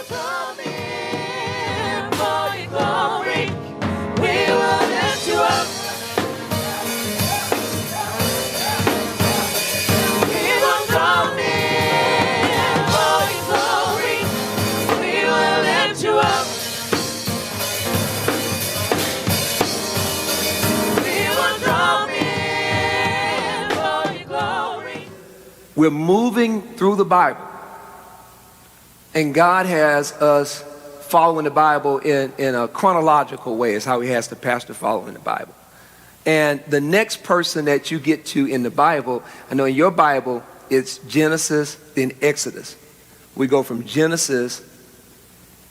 come in for your glory. We will lift you up. We will come in for your glory. We will lift you up. We will come in for your glory. We're moving through the Bible. And God has us following the Bible in a chronological way, is how he has the pastor following the Bible. And the next person that you get to in the Bible, I know in your Bible, it's Genesis, then Exodus. We go from Genesis,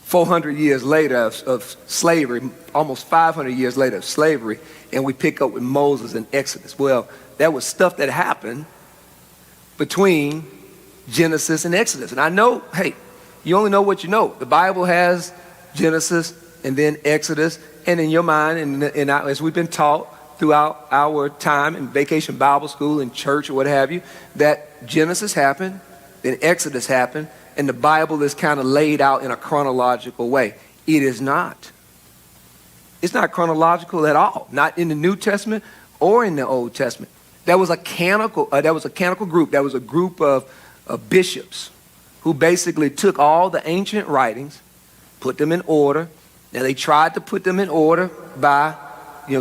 400 years later of slavery, almost 500 years later of slavery, and we pick up with Moses and Exodus. Well, that was stuff that happened between Genesis and Exodus. And I know, hey, you only know what you know. The Bible has Genesis and then Exodus, and in your mind, and as we've been taught throughout our time in Vacation Bible School and church or what have you, that Genesis happened, then Exodus happened, and the Bible is kind of laid out in a chronological way. It is not. It's not chronological at all, not in the New Testament or in the Old Testament. That was a canonical group. That was a group of bishops who basically took all the ancient writings, put them in order. Now they tried to put them in order by,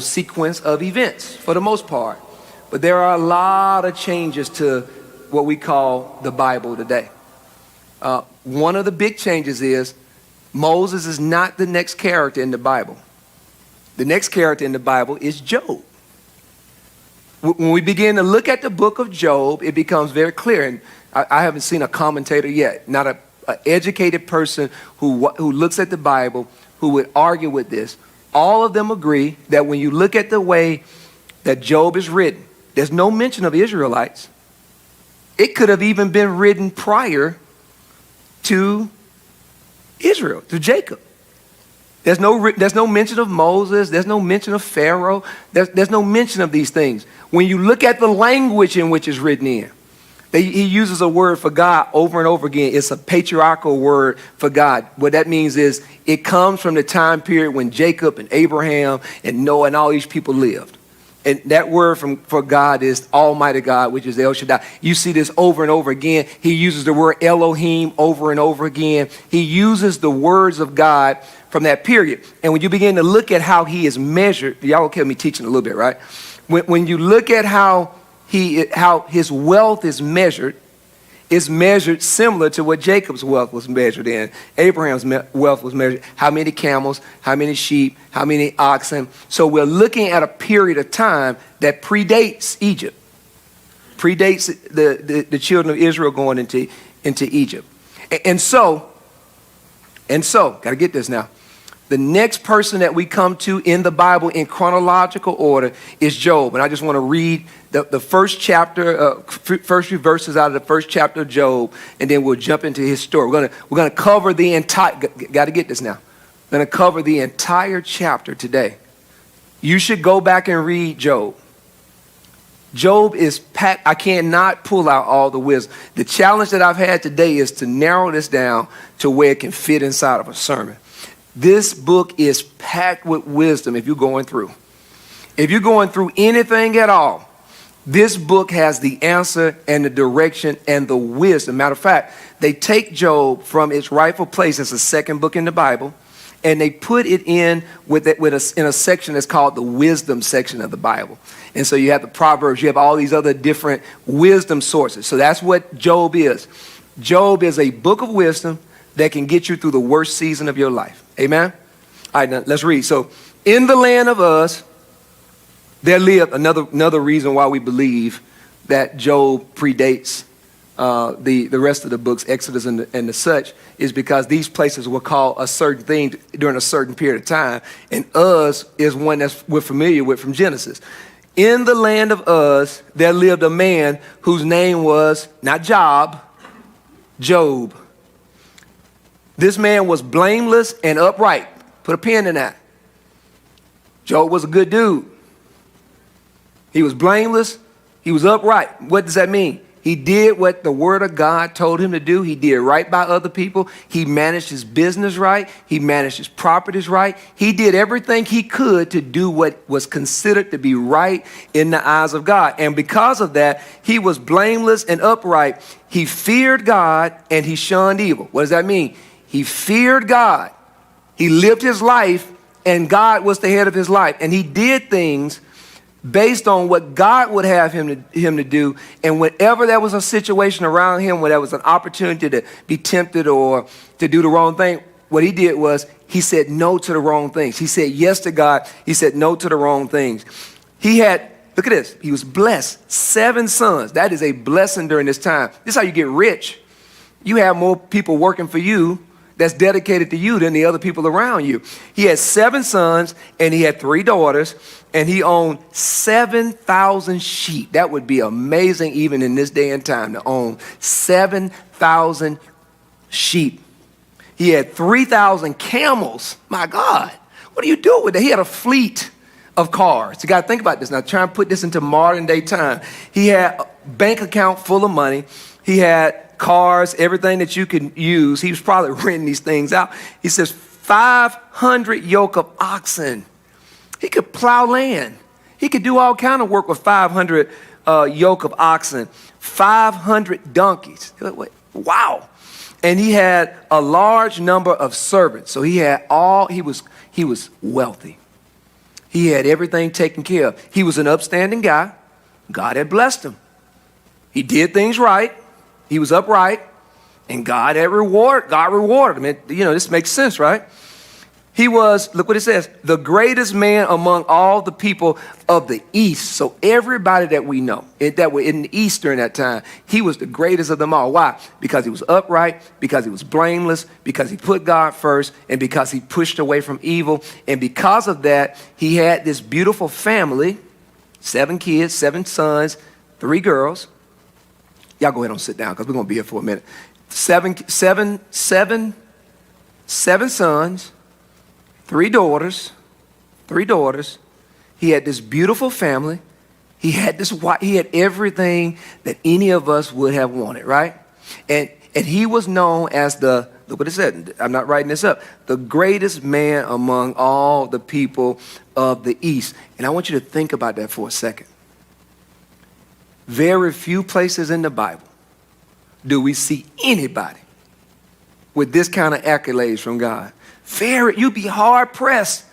sequence of events for the most part. But there are a lot of changes to what we call the Bible today. One of the big changes is Moses is not the next character in the Bible. The next character in the Bible is Job. When we begin to look at the book of Job, it becomes very clear. And I haven't seen a commentator yet, not an educated person who looks at the Bible, who would argue with this. All of them agree that when you look at the way that Job is written, there's no mention of Israelites. It could have even been written prior to Israel, to Jacob. There's no mention of Moses. There's no mention of Pharaoh. There's no mention of these things. When you look at the language in which it's written in, he uses a word for God over and over again. It's a patriarchal word for God. What that means is it comes from the time period when Jacob and Abraham and Noah and all these people lived. And that word for God is Almighty God, which is El Shaddai. You see this over and over again. He uses the word Elohim over and over again. He uses the words of God from that period. And when you begin to look at how he is measured, y'all will keep me teaching a little bit, right? When you look at how his wealth is measured similar to what Jacob's wealth was measured in. Abraham's wealth was measured. How many camels, how many sheep, how many oxen. So we're looking at a period of time that predates Egypt, predates the children of Israel going into Egypt. And so, got to get this now. The next person that we come to in the Bible in chronological order is Job. And I just want to read the first chapter, first few verses out of the first chapter of Job, and then we'll jump into his story. We're going to cover the entire, got to get this now. We're going to cover the entire chapter today. You should go back and read Job. Job is packed. I cannot pull out all the wisdom. The challenge that I've had today is to narrow this down to where it can fit inside of a sermon. This book is packed with wisdom if you're going through. If you're going through anything at all, this book has the answer and the direction and the wisdom. Matter of fact, they take Job from its rightful place as the second book in the Bible, and they put it in in a section that's called the wisdom section of the Bible. And so you have the Proverbs, you have all these other different wisdom sources. So that's what Job is. Job is a book of wisdom that can get you through the worst season of your life. Amen? All right, now let's read. So, in the land of Uz, there lived another reason why we believe that Job predates the rest of the books, Exodus and the such, is because these places were called a certain thing during a certain period of time. And Uz is one that we're familiar with from Genesis. In the land of Uz, there lived a man whose name was not Job, Job. This man was blameless and upright. Put a pin in that. Job was a good dude. He was blameless. He was upright. What does that mean? He did what the word of God told him to do. He did right by other people. He managed his business right. He managed his properties right. He did everything he could to do what was considered to be right in the eyes of God. And because of that, he was blameless and upright. He feared God and he shunned evil. What does that mean? He feared God. He lived his life and God was the head of his life. And he did things based on what God would have him to do. And whenever there was a situation around him where there was an opportunity to be tempted or to do the wrong thing, what he did was he said no to the wrong things. He said yes to God. He said no to the wrong things. He had, look at this, he was blessed. 7 sons. That is a blessing during this time. This is how you get rich. You have more people working for you that's dedicated to you than the other people around you. He had 7 sons and he had 3 daughters, and he owned 7,000 sheep. That would be amazing even in this day and time to own 7,000 sheep. He had 3,000 camels. My God, what do you do with that? He had a fleet of cars. You got to think about this. Now try and put this into modern day time. He had a bank account full of money. He had cars, everything that you can use. He was probably renting these things out. He says 500 yoke of oxen. He could plow land. He could do all kind of work with 500 yoke of oxen, 500 donkeys. Wow. And he had a large number of servants. So he was wealthy. He had everything taken care of. He was an upstanding guy. God had blessed him. He did things right. He was upright, and God rewarded him. This makes sense, right? He was, look what it says, the greatest man among all the people of the East. So everybody that we know that were in the East during that time, he was the greatest of them all. Why? Because he was upright, because he was blameless, because he put God first, and because he pushed away from evil. And because of that, he had this beautiful family, 7 kids, 7 sons, 3 girls. Y'all go ahead and sit down because we're going to be here for a minute. Seven sons, 3 daughters. He had this beautiful family. He had everything that any of us would have wanted, right? And he was known as look what it said. I'm not writing this up. The greatest man among all the people of the East. And I want you to think about that for a second. Very few places in the Bible do we see anybody with this kind of accolades from God. You'd be hard pressed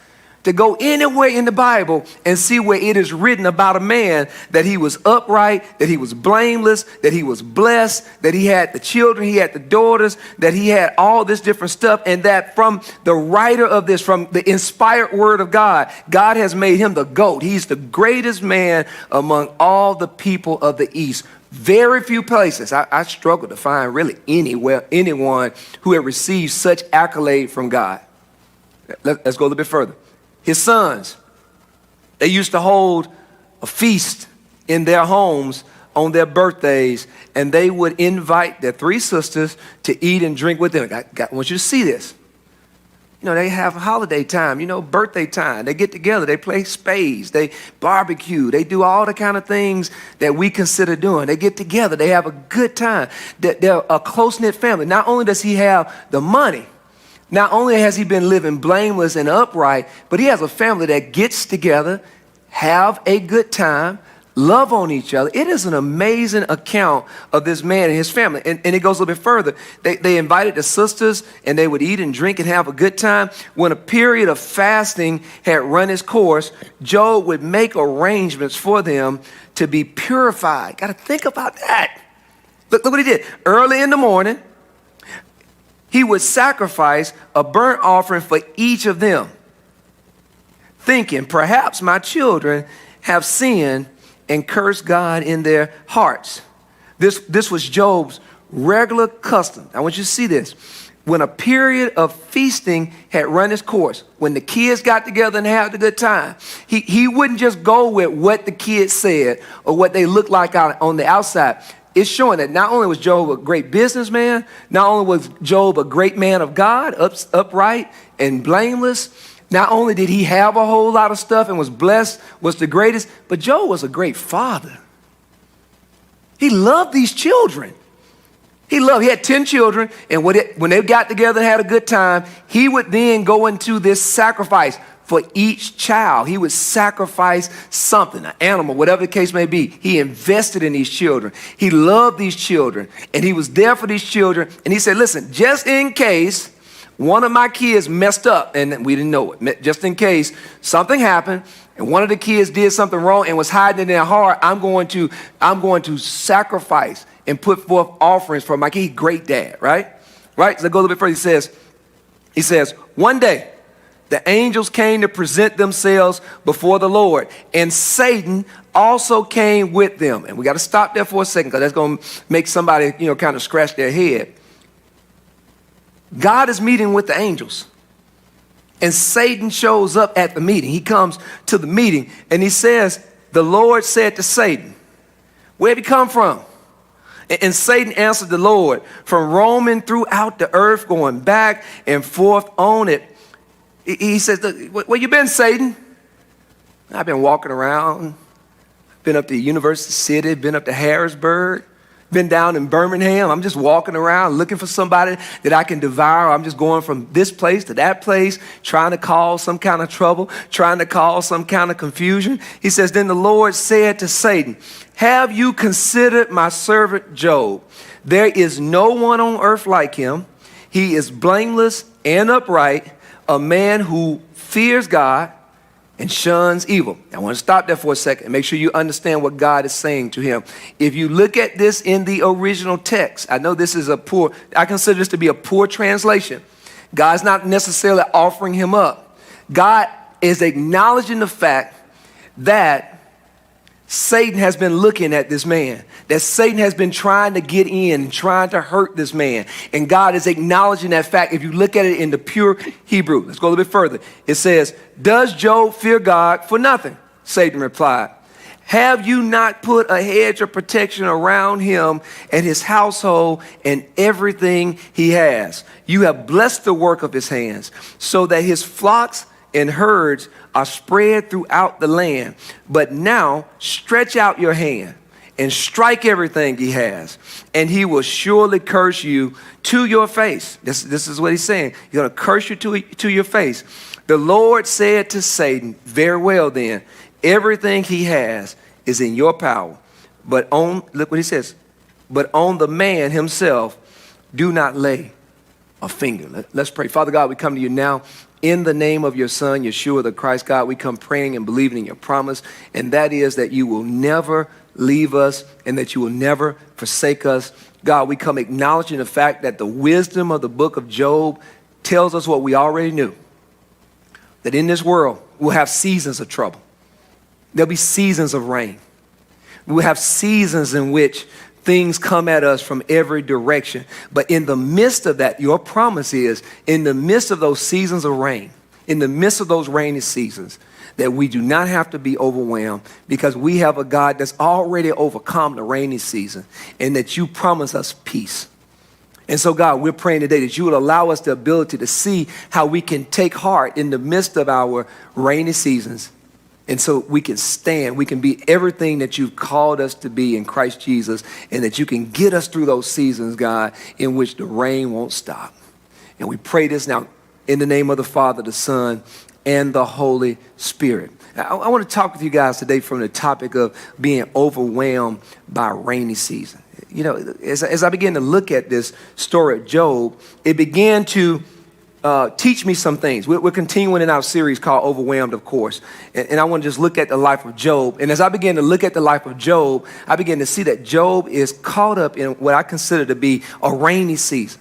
to go anywhere in the Bible and see where it is written about a man that he was upright, that he was blameless, that he was blessed, that he had the children, he had the daughters, that he had all this different stuff, and that from the writer of this, from the inspired word of God, God has made him the GOAT. He's the greatest man among all the people of the East. Very few places. I struggle to find really anyone who had received such accolade from God. Let's go a little bit further. His sons, they used to hold a feast in their homes on their birthdays, and they would invite their 3 sisters to eat and drink with them. I want you to see this. They have holiday time, birthday time. They get together, they play spades, they barbecue, they do all the kind of things that we consider doing. They get together, they have a good time. They're a close-knit family. Not only does he have the money, not only has he been living blameless and upright, but he has a family that gets together, have a good time, love on each other. It is an amazing account of this man and his family. And it goes a little bit further. They invited the sisters, and they would eat and drink and have a good time. When a period of fasting had run its course, Job would make arrangements for them to be purified. Got to think about that. Look what he did. Early in the morning, he would sacrifice a burnt offering for each of them, thinking, perhaps my children have sinned and cursed God in their hearts. This was Job's regular custom. I want you to see this. When a period of feasting had run its course, when the kids got together and had a good time, he wouldn't just go with what the kids said or what they looked like on the outside. It's showing that not only was Job a great businessman, not only was Job a great man of God, upright and blameless, not only did he have a whole lot of stuff and was blessed, was the greatest, but Job was a great father. He loved these children. He had 10 children, and when they got together and had a good time, he would then go into this sacrifice for each child. He would sacrifice something, an animal, whatever the case may be. He invested in these children. He loved these children, and he was there for these children. And he said, listen, just in case one of my kids messed up, and we didn't know it, just in case something happened, and one of the kids did something wrong and was hiding in their heart, I'm going to sacrifice and put forth offerings for my kid. Great dad, right? Right? So go a little bit further. He says, one day the angels came to present themselves before the Lord, and Satan also came with them. And we got to stop there for a second, because that's going to make somebody, kind of scratch their head. God is meeting with the angels, and Satan shows up at the meeting. He comes to the meeting, and he says, the Lord said to Satan, where have you come from? And Satan answered the Lord, from roaming throughout the earth, going back and forth on it. He says, where you been, Satan? I've been walking around, been up to University City, been up to Harrisburg, been down in Birmingham. I'm just walking around looking for somebody that I can devour. I'm just going from this place to that place, trying to cause some kind of trouble, trying to cause some kind of confusion. He says, then the Lord said to Satan, have you considered my servant Job? There is no one on earth like him. He is blameless and upright, a man who fears God and shuns evil. I want to stop there for a second and make sure you understand what God is saying to him. If you look at this in the original text, I know this is I consider this to be a poor translation. God's not necessarily offering him up. God is acknowledging the fact that Satan has been looking at this man, that Satan has been trying to get in, trying to hurt this man. And God is acknowledging that fact. If you look at it in the pure Hebrew, let's go a little bit further. It says, does Job fear God for nothing? Satan replied, have you not put a hedge of protection around him and his household and everything he has? You have blessed the work of his hands, so that his flocks and herds are spread throughout the land. But now stretch out your hand and strike everything he has, and he will surely curse you to your face. This is what he's saying. He's going to curse you to your face. The Lord said to Satan, very well then, everything he has is in your power. Look what he says, but on the man himself, do not lay a finger. Let's pray. Father God, we come to you now in the name of your Son, Yeshua the Christ. God, we come praying and believing in your promise, and that is that you will never leave us and that you will never forsake us. God, we come acknowledging the fact that the wisdom of the book of Job tells us what we already knew, that in this world we'll have seasons of trouble. There'll be seasons of rain. We'll have seasons in which things come at us from every direction. But in the midst of that, your promise is, in the midst of those seasons of rain, in the midst of those rainy seasons, that we do not have to be overwhelmed, because we have a God that's already overcome the rainy season, and that you promise us peace. And so, God, we're praying today that you would allow us the ability to see how we can take heart in the midst of our rainy seasons. And so we can stand, we can be everything that you've called us to be in Christ Jesus, and that you can get us through those seasons, God, in which the rain won't stop. And we pray this now in the name of the Father, the Son, and the Holy Spirit. I want to talk with you guys today from the topic of being overwhelmed by rainy season. You know, as I began to look at this story of Job, it began to teach me some things. We're continuing in our series called Overwhelmed, of course. And I want to just look at the life of Job. And as I began to look at the life of Job, I began to see that Job is caught up in what I consider to be a rainy season.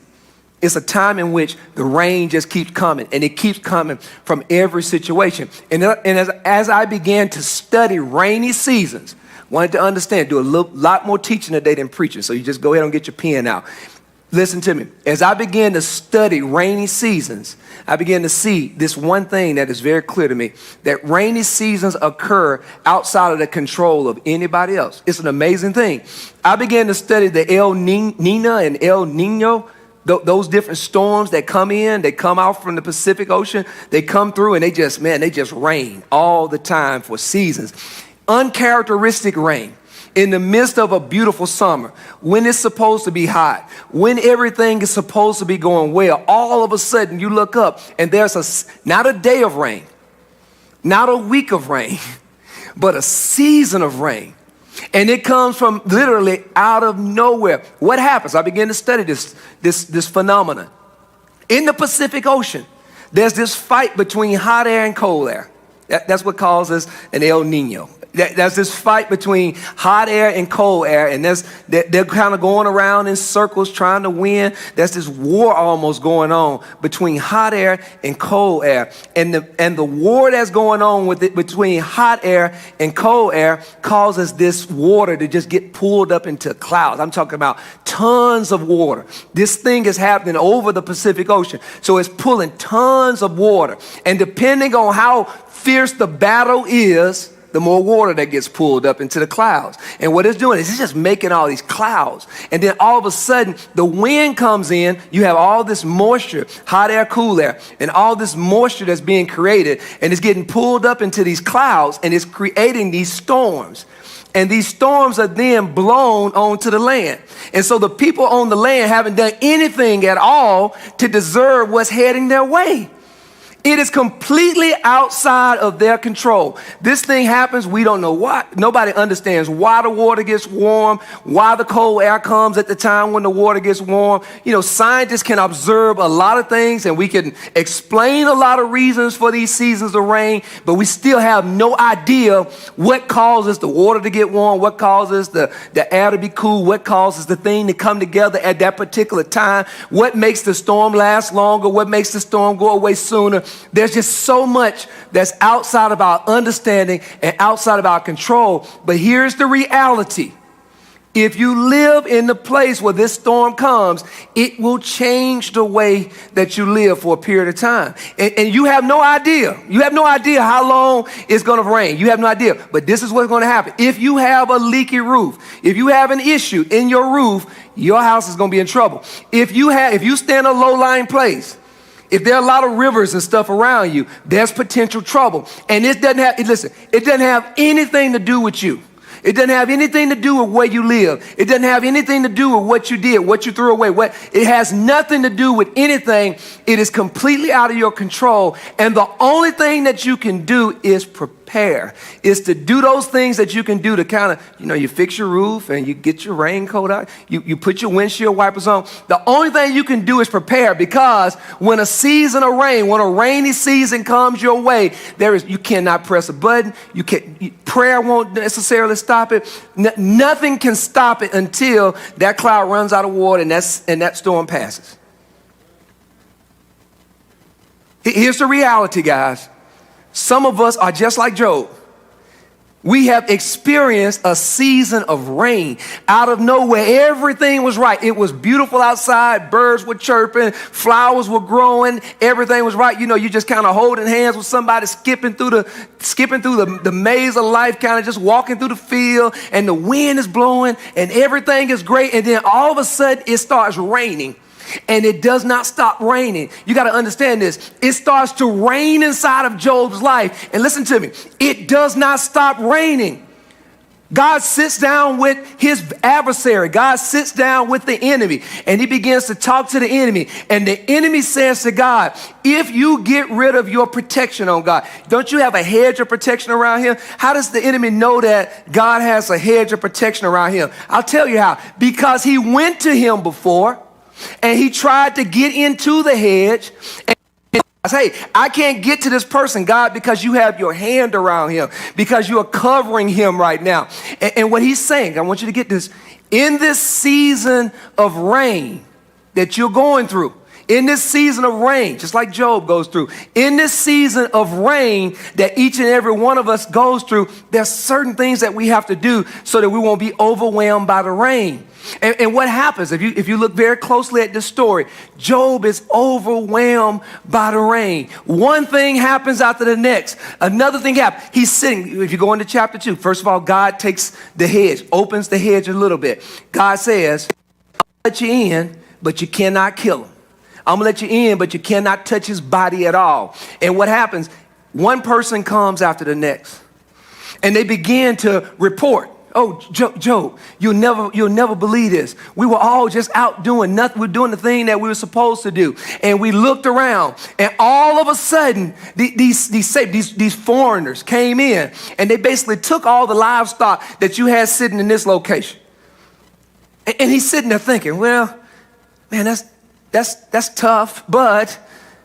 It's a time in which the rain just keeps coming, and it keeps coming from every situation. And as I began to study rainy seasons, wanted to understand, do a lot more teaching today than preaching. So you just go ahead and get your pen out. Listen to me. As I began to study rainy seasons, I began to see this one thing that is very clear to me, that rainy seasons occur outside of the control of anybody else. It's an amazing thing. I began to study the El Nina and El Nino, those different storms that come in, they come out from the Pacific Ocean, they come through and they just rain all the time for seasons. Uncharacteristic rain. in the midst of a beautiful summer, when it's supposed to be hot, when everything is supposed to be going well, all of a sudden you look up and there's not a day of rain, not a week of rain, but a season of rain. And it comes from literally out of nowhere. What happens? I began to study this phenomenon. In the Pacific Ocean, there's this fight between hot air and cold air. That's what causes an El Nino. There's this fight between hot air and cold air, and they're kind of going around in circles trying to win. There's this war almost going on between hot air and cold air. And the war that's going on with it between hot air and cold air causes this water to just get pulled up into clouds. I'm talking about tons of water. This thing is happening over the Pacific Ocean. So it's pulling tons of water. And depending on how fierce the battle is, the more water that gets pulled up into the clouds. And what it's doing is it's just making all these clouds. And then all of a sudden, the wind comes in. You have all this moisture, hot air, cool air, and all this moisture that's being created. And it's getting pulled up into these clouds, and it's creating these storms. And these storms are then blown onto the land. And so the people on the land haven't done anything at all to deserve what's heading their way. It is completely outside of their control. This thing happens, we don't know why. Nobody understands why the water gets warm, why the cold air comes at the time when the water gets warm. You know, scientists can observe a lot of things, and we can explain a lot of reasons for these seasons of rain, but we still have no idea what causes the water to get warm, what causes the air to be cool, what causes the thing to come together at that particular time, what makes the storm last longer, what makes the storm go away sooner. There's just so much that's outside of our understanding and outside of our control. But here's the reality. If you live in the place where this storm comes, it will change the way that you live for a period of time. And you have no idea. You have no idea how long it's going to rain. You have no idea. But this is what's going to happen. If you have a leaky roof, if you have an issue in your roof, your house is going to be in trouble. If you stay in a low-lying place, if there are a lot of rivers and stuff around you, there's potential trouble. And it doesn't have anything to do with you. It doesn't have anything to do with where you live. It doesn't have anything to do with what you did, what you threw away. It has nothing to do with anything. It is completely out of your control. And the only thing that you can do is prepare, is to do those things that you can do to kind of, you fix your roof and you get your raincoat out. You put your windshield wipers on. The only thing you can do is prepare, because when a season of rain, when a rainy season comes your way, you cannot press a button. Prayer won't necessarily stop it. Nothing can stop it until that cloud runs out of water and that storm passes. Here's the reality, guys. Some of us are just like Job. We have experienced a season of rain out of nowhere. Everything was right. It was beautiful outside. Birds were chirping. Flowers were growing. Everything was right. You just kind of holding hands with somebody, skipping through the maze of life, kind of just walking through the field, and the wind is blowing and everything is great. And then all of a sudden it starts raining. And it does not stop raining. You got to understand this. It starts to rain inside of Job's life. And listen to me. It does not stop raining. God sits down with his adversary. God sits down with the enemy, and he begins to talk to the enemy. And the enemy says to God, if you get rid of your protection on God, don't you have a hedge of protection around him? How does the enemy know that God has a hedge of protection around him? I'll tell you how. Because he went to him before, and he tried to get into the hedge. And hey, I can't get to this person, God, because you have your hand around him, because you are covering him right now. And what he's saying, I want you to get this, in this season of rain that you're going through, in this season of rain, just like Job goes through, in this season of rain that each and every one of us goes through, there's certain things that we have to do so that we won't be overwhelmed by the rain. And what happens, if you look very closely at this story, Job is overwhelmed by the rain. One thing happens after the next. Another thing happens. He's sitting, if you go into chapter 2, first of all, God takes the hedge, opens the hedge a little bit. God says, I'll let you in, but you cannot kill him. I'm going to let you in, but you cannot touch his body at all. And what happens? One person comes after the next, and they begin to report. Oh, Job, you'll never believe this. We were all just out doing nothing. We're doing the thing that we were supposed to do. And we looked around, and all of a sudden, these foreigners came in, and they basically took all the livestock that you had sitting in this location. And he's sitting there thinking, well, man, that's tough, but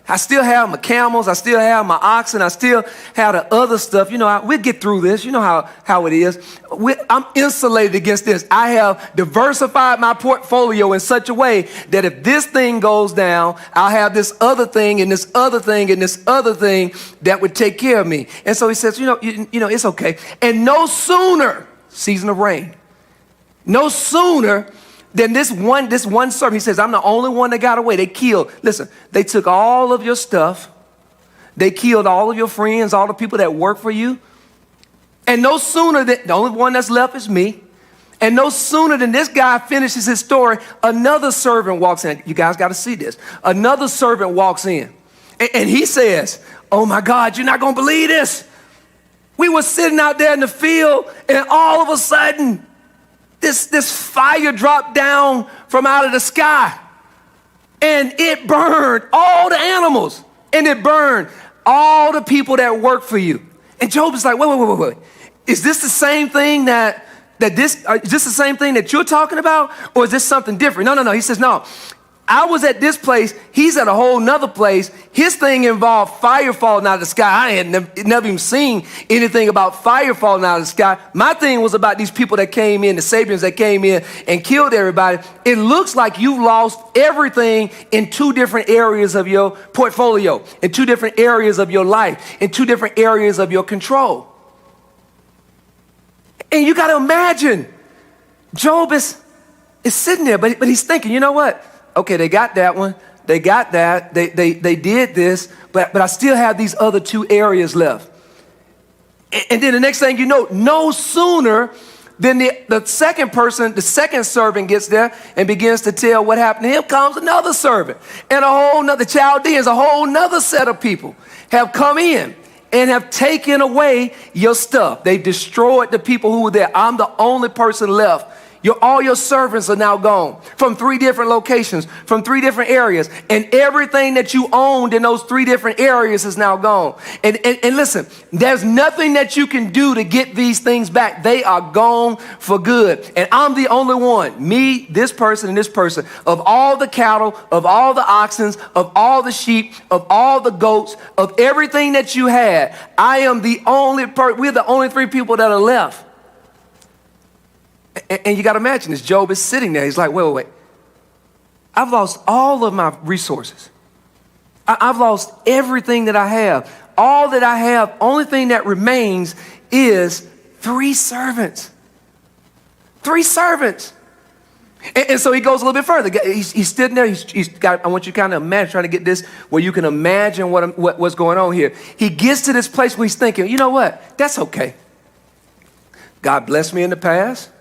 I still have my camels, I still have my oxen, I still have the other stuff. You know, we'll get through this. You know how it is. I'm insulated against this. I have diversified my portfolio in such a way that if this thing goes down, I'll have this other thing and this other thing and this other thing that would take care of me. And so he says, you know, it's okay. And no sooner, season of rain, no sooner then this one servant, he says, I'm the only one that got away. They took all of your stuff. They killed all of your friends, all the people that work for you. And no sooner than, the only one that's left is me. And no sooner than this guy finishes his story, another servant walks in. You guys got to see this. Another servant walks in. And he says, oh my God, you're not going to believe this. We were sitting out there in the field, and all of a sudden, this fire dropped down from out of the sky, and it burned all the animals, and it burned all the people that work for you. And Job is like, wait. Is this the same thing is this the same thing that you're talking about, or is this something different? No. He says, no. I was at this place. He's at a whole nother place. His thing involved fire falling out of the sky. I had never even seen anything about fire falling out of the sky. My thing was about these people that came in, the Sabians that came in and killed everybody. It looks like you lost everything in two different areas of your portfolio, in two different areas of your life, in two different areas of your control. And you got to imagine, Job is sitting there, but he's thinking, you know what? Okay, they got that one. They got that. They did this, but I still have these other two areas left. And then the next thing you know, no sooner than the second person, the second servant gets there and begins to tell what happened to him, comes another servant. And a whole nother Chaldeans, a whole nother set of people have come in and have taken away your stuff. They've destroyed the people who were there. I'm the only person left. All your servants are now gone from 3 different locations, from 3 different areas. And everything that you owned in those 3 different areas is now gone. And listen, there's nothing that you can do to get these things back. They are gone for good. And I'm the only one, me, this person, and this person, of all the cattle, of all the oxen, of all the sheep, of all the goats, of everything that you had. I am the only person. We're the only 3 people that are left. And you got to imagine this. Job is sitting there. He's like, wait. I've lost all of my resources. I've lost everything that I have. All that I have, only thing that remains is 3 servants. 3 servants. And so he goes a little bit further. He's sitting there. He's got. I want you to kind of imagine, trying to get this where you can imagine what's going on here. He gets to this place where he's thinking, you know what? That's okay. God blessed me in the past.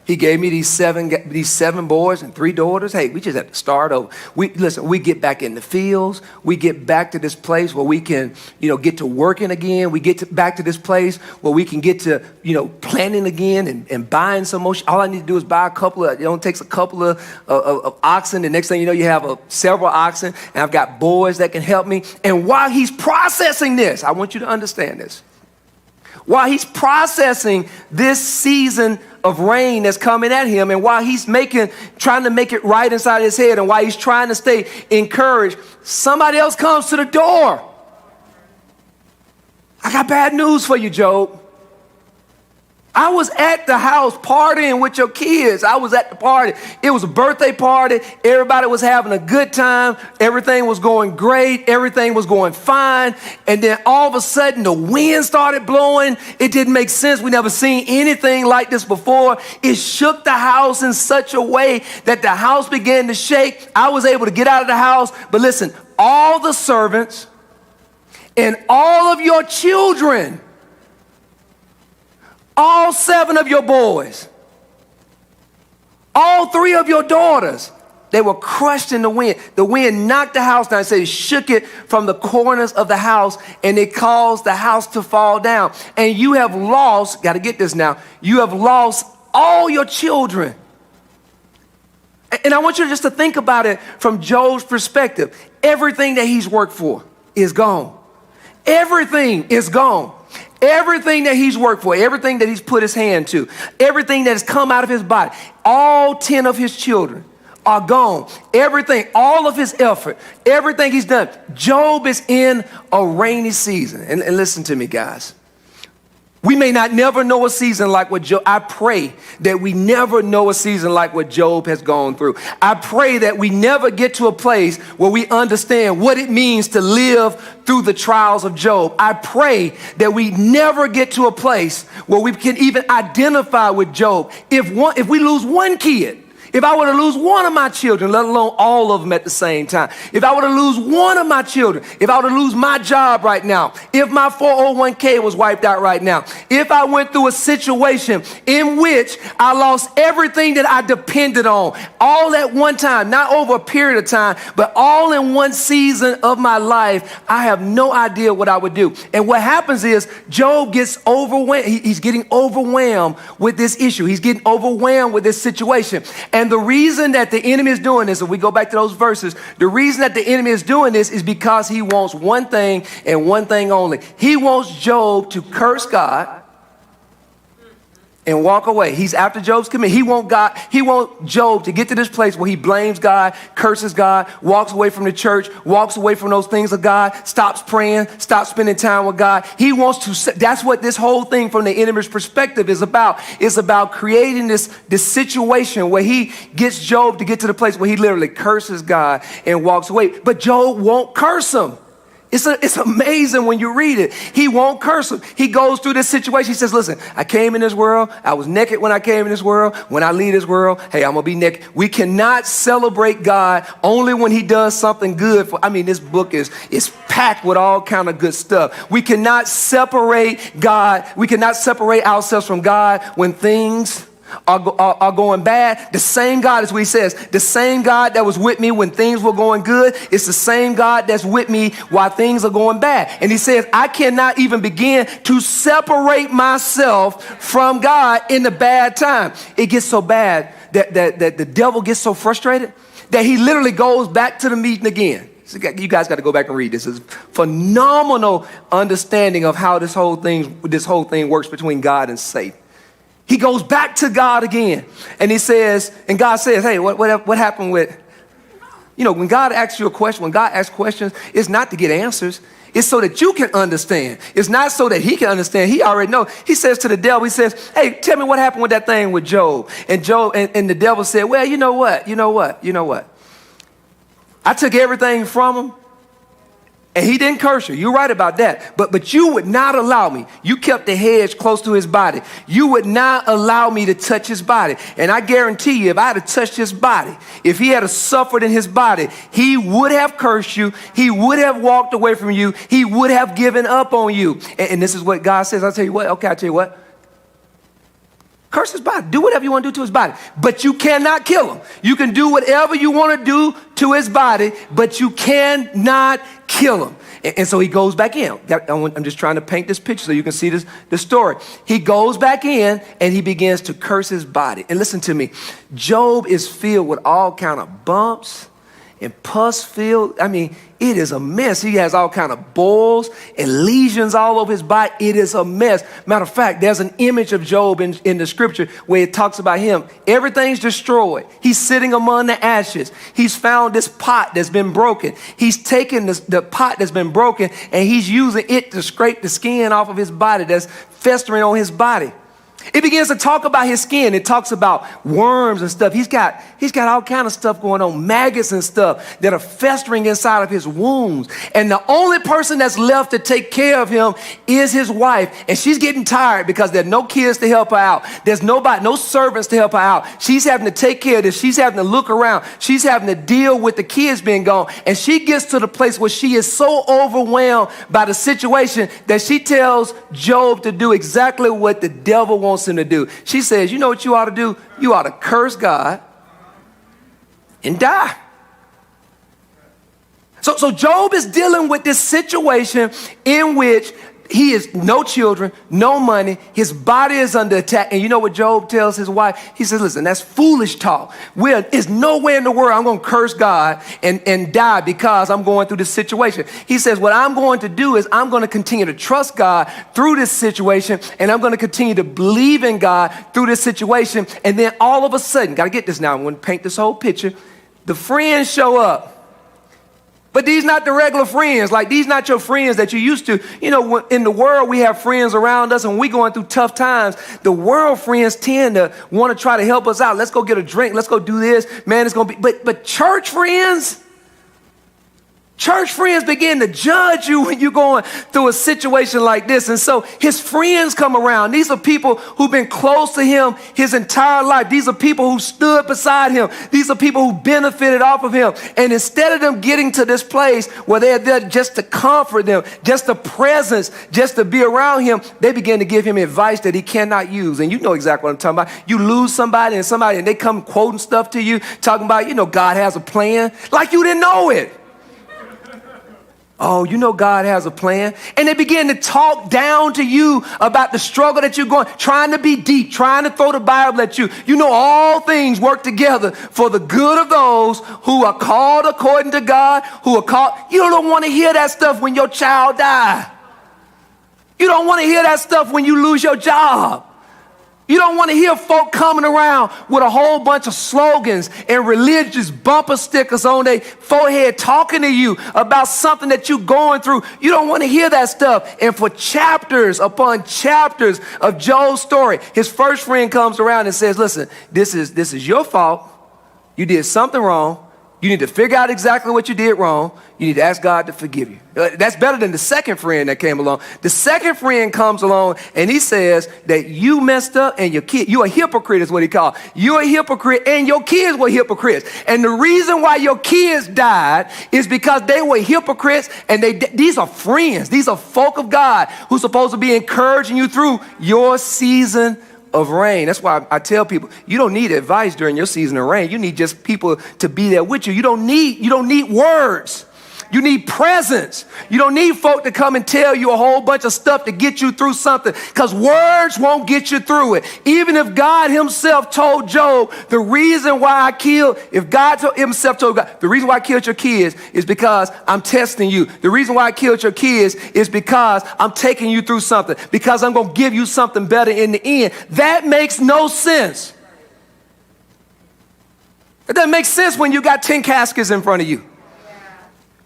He gave me these seven boys and 3 daughters. Hey, we just have to start over. We get back in the fields. We get back to this place where we can, get to working again. We get back to this place where we can get to, planting again and buying some more. All I need to do is buy a couple of, it only takes a couple of oxen. The next thing you know, you have several oxen, and I've got boys that can help me. And while he's processing this, I want you to understand this. While he's processing this season of rain that's coming at him, and while he's trying to make it right inside his head, and while he's trying to stay encouraged, somebody else comes to the door. I got bad news for you, Job. I was at the house partying with your kids. I was at the party. It was a birthday party. Everybody was having a good time. Everything was going great. Everything was going fine. And then all of a sudden, the wind started blowing. It didn't make sense. We never seen anything like this before. It shook the house in such a way that the house began to shake. I was able to get out of the house. But listen, all the servants and all of your children, all 7 of your boys, all 3 of your daughters, They were crushed in the wind. The wind knocked the house down. It said it shook it from the corners of the house, and it caused the house to fall down. And you have lost, got to get this now, you have lost all your children. And I want you just to think about it from Job's perspective. Everything that he's worked for is gone. Everything is gone. Everything that he's worked for, everything that he's put his hand to, everything that has come out of his body, all 10 of his children are gone. Everything, all of his effort, everything he's done. Job is in a rainy season. And listen to me, guys. We may not never know a season like what Job, I pray that we never know a season like what Job has gone through. I pray that we never get to a place where we understand what it means to live through the trials of Job. I pray that we never get to a place where we can even identify with Job. If we lose one kid, if I were to lose one of my children, let alone all of them at the same time, if I were to lose one of my children, if I were to lose my job right now, if my 401k was wiped out right now, if I went through a situation in which I lost everything that I depended on, all at one time, not over a period of time, but all in one season of my life, I have no idea what I would do. And what happens is Job gets overwhelmed. He's getting overwhelmed with this issue. He's getting overwhelmed with this situation. And the reason that the enemy is doing this, if we go back to those verses, the reason that the enemy is doing this is because he wants one thing and one thing only. He wants Job to curse God and walk away. He's after Job's commitment. He wants Job to get to this place where he blames God, curses God, walks away from the church, walks away from those things of God, stops praying, stops spending time with God. He wants to, that's what this whole thing from the enemy's perspective is about. It's about creating this situation where he gets Job to get to the place where he literally curses God and walks away. But Job won't curse him. It's amazing when you read it. He won't curse him. He goes through this situation. He says, listen, I came in this world. I was naked when I came in this world. When I leave this world, hey, I'm going to be naked. We cannot celebrate God only when he does something good. This book is packed with all kind of good stuff. We cannot separate God. We cannot separate ourselves from God when things are going bad. The same God, is what he says, the same God that was with me when things were going good, it's the same God that's with me while things are going bad. And he says, I cannot even begin to separate myself from God in the bad time. It gets so bad that the devil gets so frustrated that he literally goes back to the meeting again. So you guys got to go back and read this. It's phenomenal understanding of how this whole thing works between God and Satan. He goes back to God again, and he says, and God says, hey, what happened with, when God asks you a question, when God asks questions, it's not to get answers. It's so that you can understand. It's not so that he can understand. He already knows. He says to the devil, he says, hey, tell me what happened with that thing with Job. And Job, and the devil said, well, you know what? I took everything from him. And he didn't curse you. You're right about that. But you would not allow me. You kept the hedge close to his body. You would not allow me to touch his body. And I guarantee you, if I had touched his body, if he had suffered in his body, he would have cursed you. He would have walked away from you. He would have given up on you. And this is what God says. I'll tell you what. Okay, I'll tell you what. Curse his body. Do whatever you want to do to his body. But you cannot kill him. You can do whatever you want to do to his body, but you cannot kill him. And so he goes back in. I'm just trying to paint this picture so you can see this story. He goes back in and he begins to curse his body. And listen to me. Job is filled with all kind of bumps and pus filled. It is a mess. He has all kind of boils and lesions all over his body. It is a mess. Matter of fact, there's an image of Job in the scripture where it talks about him. Everything's destroyed. He's sitting among the ashes. He's found this pot that's been broken. He's taken the pot that's been broken and he's using it to scrape the skin off of his body that's festering on his body. It begins to talk about his skin. It talks about worms and stuff. He's got all kind of stuff going on, maggots and stuff that are festering inside of his wounds. And the only person that's left to take care of him is his wife. And she's getting tired because there are no kids to help her out. There's no servants to help her out. She's having to take care of this. She's having to look around. She's having to deal with the kids being gone. And she gets to the place where she is so overwhelmed by the situation that she tells Job to do exactly what the devil wants him to do. She says, you know what you ought to do? You ought to curse God and die. So Job is dealing with this situation in which he has no children, no money. His body is under attack. And you know what Job tells his wife? He says, listen, that's foolish talk. There's nowhere in the world I'm going to curse God and die because I'm going through this situation. He says, what I'm going to do is I'm going to continue to trust God through this situation, and I'm going to continue to believe in God through this situation. And then all of a sudden, got to get this now, I'm going to paint this whole picture. The friends show up. But these not the regular friends. Like, these not your friends that you used to. You know, in the world, we have friends around us, and we going through tough times. The world friends tend to want to try to help us out. Let's go get a drink. Let's go do this. Man, it's going to be. But church friends begin to judge you when you're going through a situation like this. And so his friends come around. These are people who've been close to him his entire life. These are people who stood beside him. These are people who benefited off of him. And instead of them getting to this place where they're there just to comfort them, just a presence, just to be around him, they begin to give him advice that he cannot use. And you know exactly what I'm talking about. You lose somebody and they come quoting stuff to you, talking about, you know, God has a plan. Like you didn't know it. Oh, you know God has a plan. And they begin to talk down to you about the struggle that you're going, trying to be deep, trying to throw the Bible at you. You know all things work together for the good of those who are called according to God, who are called. You don't want to hear that stuff when your child dies. You don't want to hear that stuff when you lose your job. You don't want to hear folk coming around with a whole bunch of slogans and religious bumper stickers on their forehead talking to you about something that you're going through. You don't want to hear that stuff. And for chapters upon chapters of Job's story, his first friend comes around and says, listen, this is your fault. You did something wrong. You need to figure out exactly what you did wrong. You need to ask God to forgive you. That's better than the second friend that came along. The second friend comes along and he says that you messed up and your kid, you're a hypocrite is what he called. You're a hypocrite and your kids were hypocrites. And the reason why your kids died is because they were hypocrites, and these are friends. These are folk of God who's supposed to be encouraging you through your season of rain. That's why I tell people, you don't need advice during your season of rain. You need just people to be there with you. You don't need words. You need presence. You don't need folk to come and tell you a whole bunch of stuff to get you through something, because words won't get you through it. Even if God himself told Job, the reason why I killed your kids is because I'm testing you. The reason why I killed your kids is because I'm taking you through something, because I'm going to give you something better in the end. That makes no sense. It doesn't make sense when you got 10 caskets in front of you.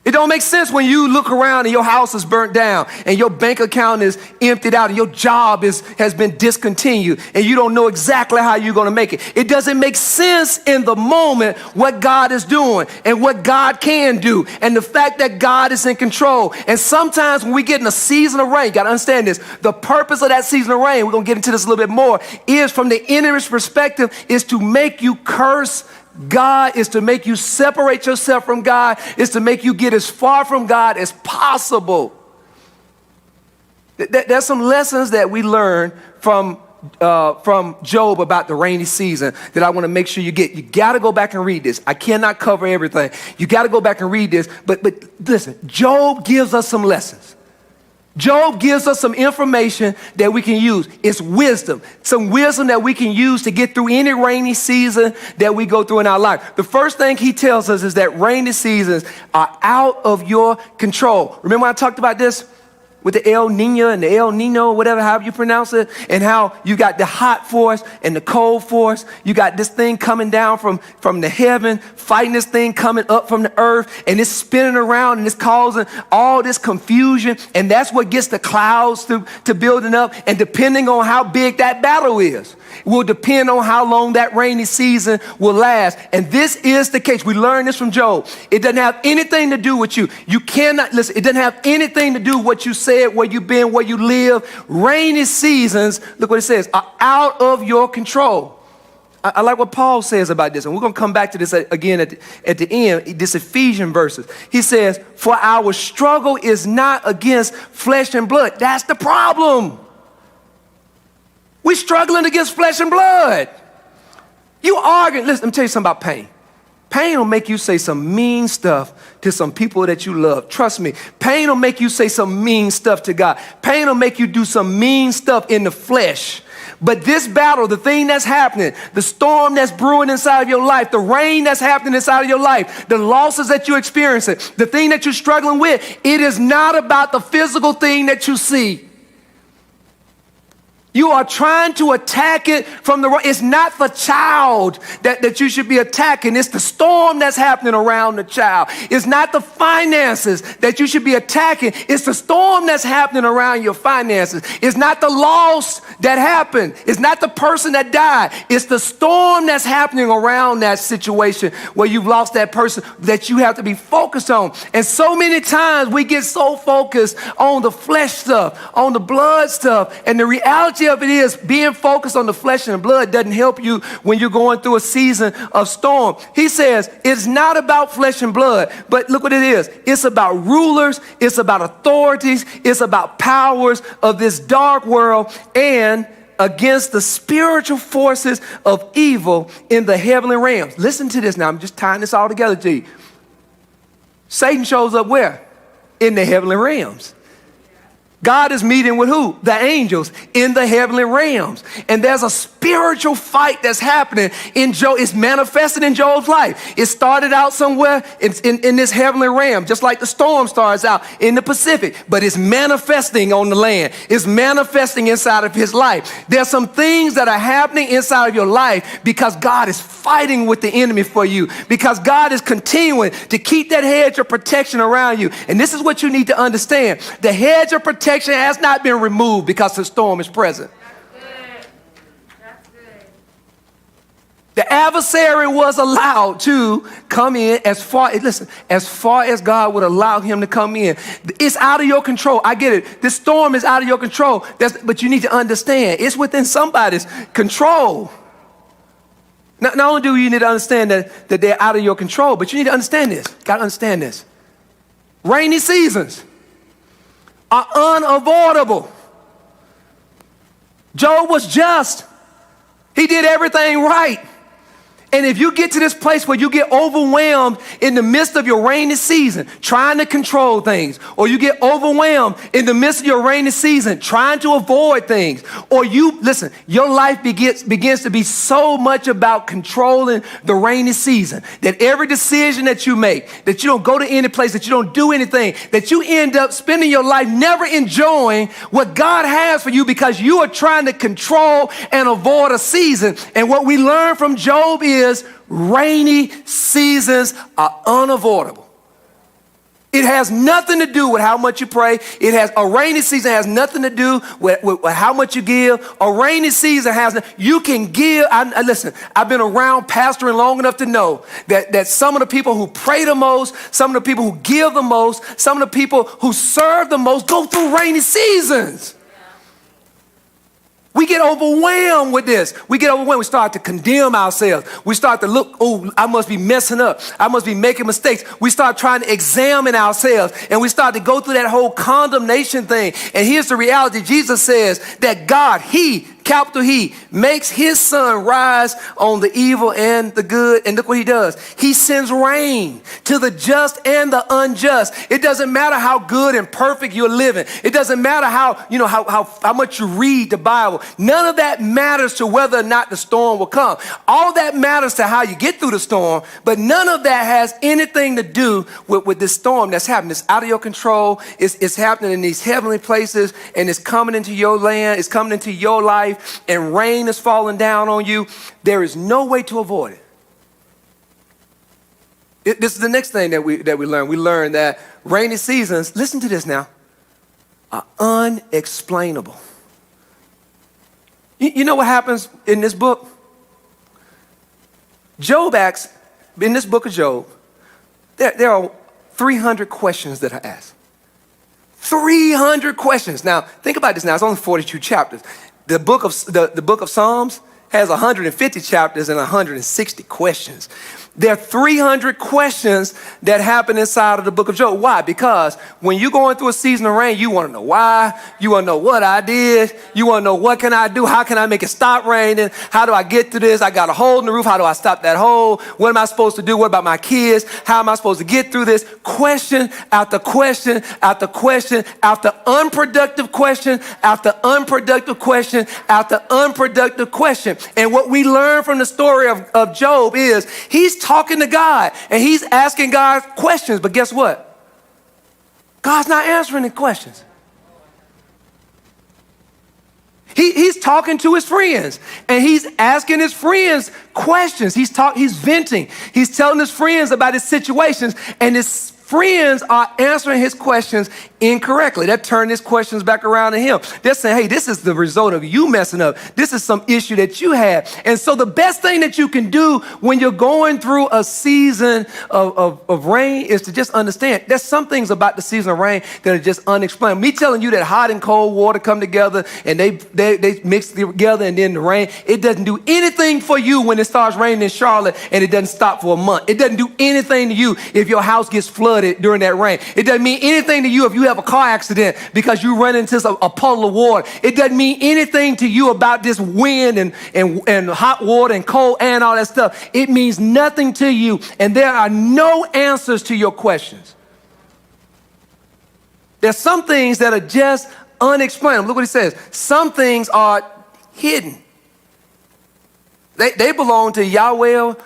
It don't make sense when you look around and your house is burnt down and your bank account is emptied out and your job has been discontinued and you don't know exactly how you're going to make it. It doesn't make sense in the moment what God is doing and what God can do and the fact that God is in control. And sometimes when we get in a season of rain, you got to understand this, the purpose of that season of rain, we're going to get into this a little bit more, is from the enemy's perspective is to make you curse God, is to make you separate yourself from God, is to make you get as far from God as possible. There's some lessons that we learn from Job about the rainy season that I want to make sure you get. You got to go back and read this. I cannot cover everything. You got to go back and read this. But listen, Job gives us some lessons. Job gives us some information that we can use. It's wisdom, some wisdom that we can use to get through any rainy season that we go through in our life. The first thing he tells us is that rainy seasons are out of your control. Remember when I talked about this with the El Nino and the El Nino, whatever, however you pronounce it, and how you got the hot force and the cold force. You got this thing coming down from the heaven, fighting this thing coming up from the earth, and it's spinning around and it's causing all this confusion. And that's what gets the clouds to building up. And depending on how big that battle is, will depend on how long that rainy season will last. And this is the case. We learned this from Job. It doesn't have anything to do with you. You cannot, listen, it doesn't have anything to do with what you said, where you've been, where you live. Rainy seasons, look what it says, are out of your control. I like what Paul says about this, and we're going to come back to this again at the end, this Ephesians verses. He says, for our struggle is not against flesh and blood. That's the problem. We're struggling against flesh and blood. You arguing. Listen, let me tell you something about pain. Pain will make you say some mean stuff to some people that you love. Trust me. Pain will make you say some mean stuff to God. Pain will make you do some mean stuff in the flesh. But this battle, the thing that's happening, the storm that's brewing inside of your life, the rain that's happening inside of your life, the losses that you're experiencing, the thing that you're struggling with, it is not about the physical thing that you see. You are trying to attack it from the, it's not the child that you should be attacking. It's the storm that's happening around the child. It's not the finances that you should be attacking. It's the storm that's happening around your finances. It's not the loss that happened. It's not the person that died. It's the storm that's happening around that situation where you've lost that person that you have to be focused on. And so many times we get so focused on the flesh stuff, on the blood stuff, and the reality of it is being focused on the flesh and the blood doesn't help you when you're going through a season of storm. He says it's not about flesh and blood, but look what it is. It's about rulers, it's about authorities, it's about powers of this dark world and against the spiritual forces of evil in the heavenly realms. Listen to this now. I'm just tying this all together to you. Satan shows up where? In the heavenly realms. God is meeting with who? The angels in the heavenly realms. And there's a spiritual fight that's happening in Job. It's manifested in Job's life. It started out somewhere in this heavenly realm, just like the storm starts out in the Pacific, but it's manifesting on the land. It's manifesting inside of his life. There's some things that are happening inside of your life because God is fighting with the enemy for you, because God is continuing to keep that hedge of protection around you. And this is what you need to understand. The hedge of protection has not been removed because the storm is present. That's good. The adversary was allowed to come in as far as God would allow him to come in. It's out of your control. I get it. This storm is out of your control. But you need to understand it's within somebody's control. Not only do you need to understand that they're out of your control, but you need to understand this. Got to understand this. Rainy seasons are unavoidable. Job was just. He did everything right. And if you get to this place where you get overwhelmed in the midst of your rainy season, trying to control things, or you get overwhelmed in the midst of your rainy season, trying to avoid things, or your life begins to be so much about controlling the rainy season that every decision that you make, that you don't go to any place, that you don't do anything, that you end up spending your life never enjoying what God has for you because you are trying to control and avoid a season. And what we learn from Job is rainy seasons are unavoidable. It has nothing to do with how much you pray. A rainy season has nothing to do with how much you give. A rainy season you can give. Listen, I've been around pastoring long enough to know that some of the people who pray the most, some of the people who give the most, some of the people who serve the most go through rainy seasons. We get overwhelmed with this. We get overwhelmed. We start to condemn ourselves. We start to look, oh, I must be messing up. I must be making mistakes. We start trying to examine ourselves, and we start to go through that whole condemnation thing. And here's the reality. Jesus says that God, He, capital He, makes His sun rise on the evil and the good. And look what He does. He sends rain to the just and the unjust. It doesn't matter how good and perfect you're living. It doesn't matter how much you read the Bible. None of that matters to whether or not the storm will come. All that matters to how you get through the storm, but none of that has anything to do with this storm that's happening. It's out of your control. It's happening in these heavenly places, and it's coming into your land. It's coming into your life, and rain is falling down on you. There is no way to avoid it. This is the next thing that we learn. We learn that rainy seasons, listen to this now, are unexplainable. You know what happens in this book? Job asks, in this book of Job, there are 300 questions that are asked. 300 questions. Now, think about this now. It's only 42 chapters. The book of Psalms has 150 chapters and 160 questions. There are 300 questions that happen inside of the book of Job. Why? Because when you're going through a season of rain, you want to know why. You want to know what I did. You want to know what can I do? How can I make it stop raining? How do I get through this? I got a hole in the roof. How do I stop that hole? What am I supposed to do? What about my kids? How am I supposed to get through this? Question after question after question after unproductive question after unproductive question after unproductive question. And what we learn from the story of Job is he's talking to God and he's asking God questions, but guess what? God's not answering the questions. He's talking to his friends and he's asking his friends questions. He's venting. He's telling his friends about his situations, and his friends are answering his questions incorrectly. They're turning his questions back around to him. They're saying, hey, this is the result of you messing up. This is some issue that you had. And so the best thing that you can do when you're going through a season of rain is to just understand there's some things about the season of rain that are just unexplainable. Me telling you that hot and cold water come together and they mix together and then the rain, it doesn't do anything for you when it starts raining in Charlotte and it doesn't stop for a month. It doesn't do anything to you if your house gets flooded during that rain. It doesn't mean anything to you if you have a car accident because you run into a puddle of water. It doesn't mean anything to you about this wind and hot water and cold and all that stuff. It means nothing to you, and there are no answers to your questions. There's some things that are just unexplainable. Look what he says. Some things are hidden. They belong to Yahweh or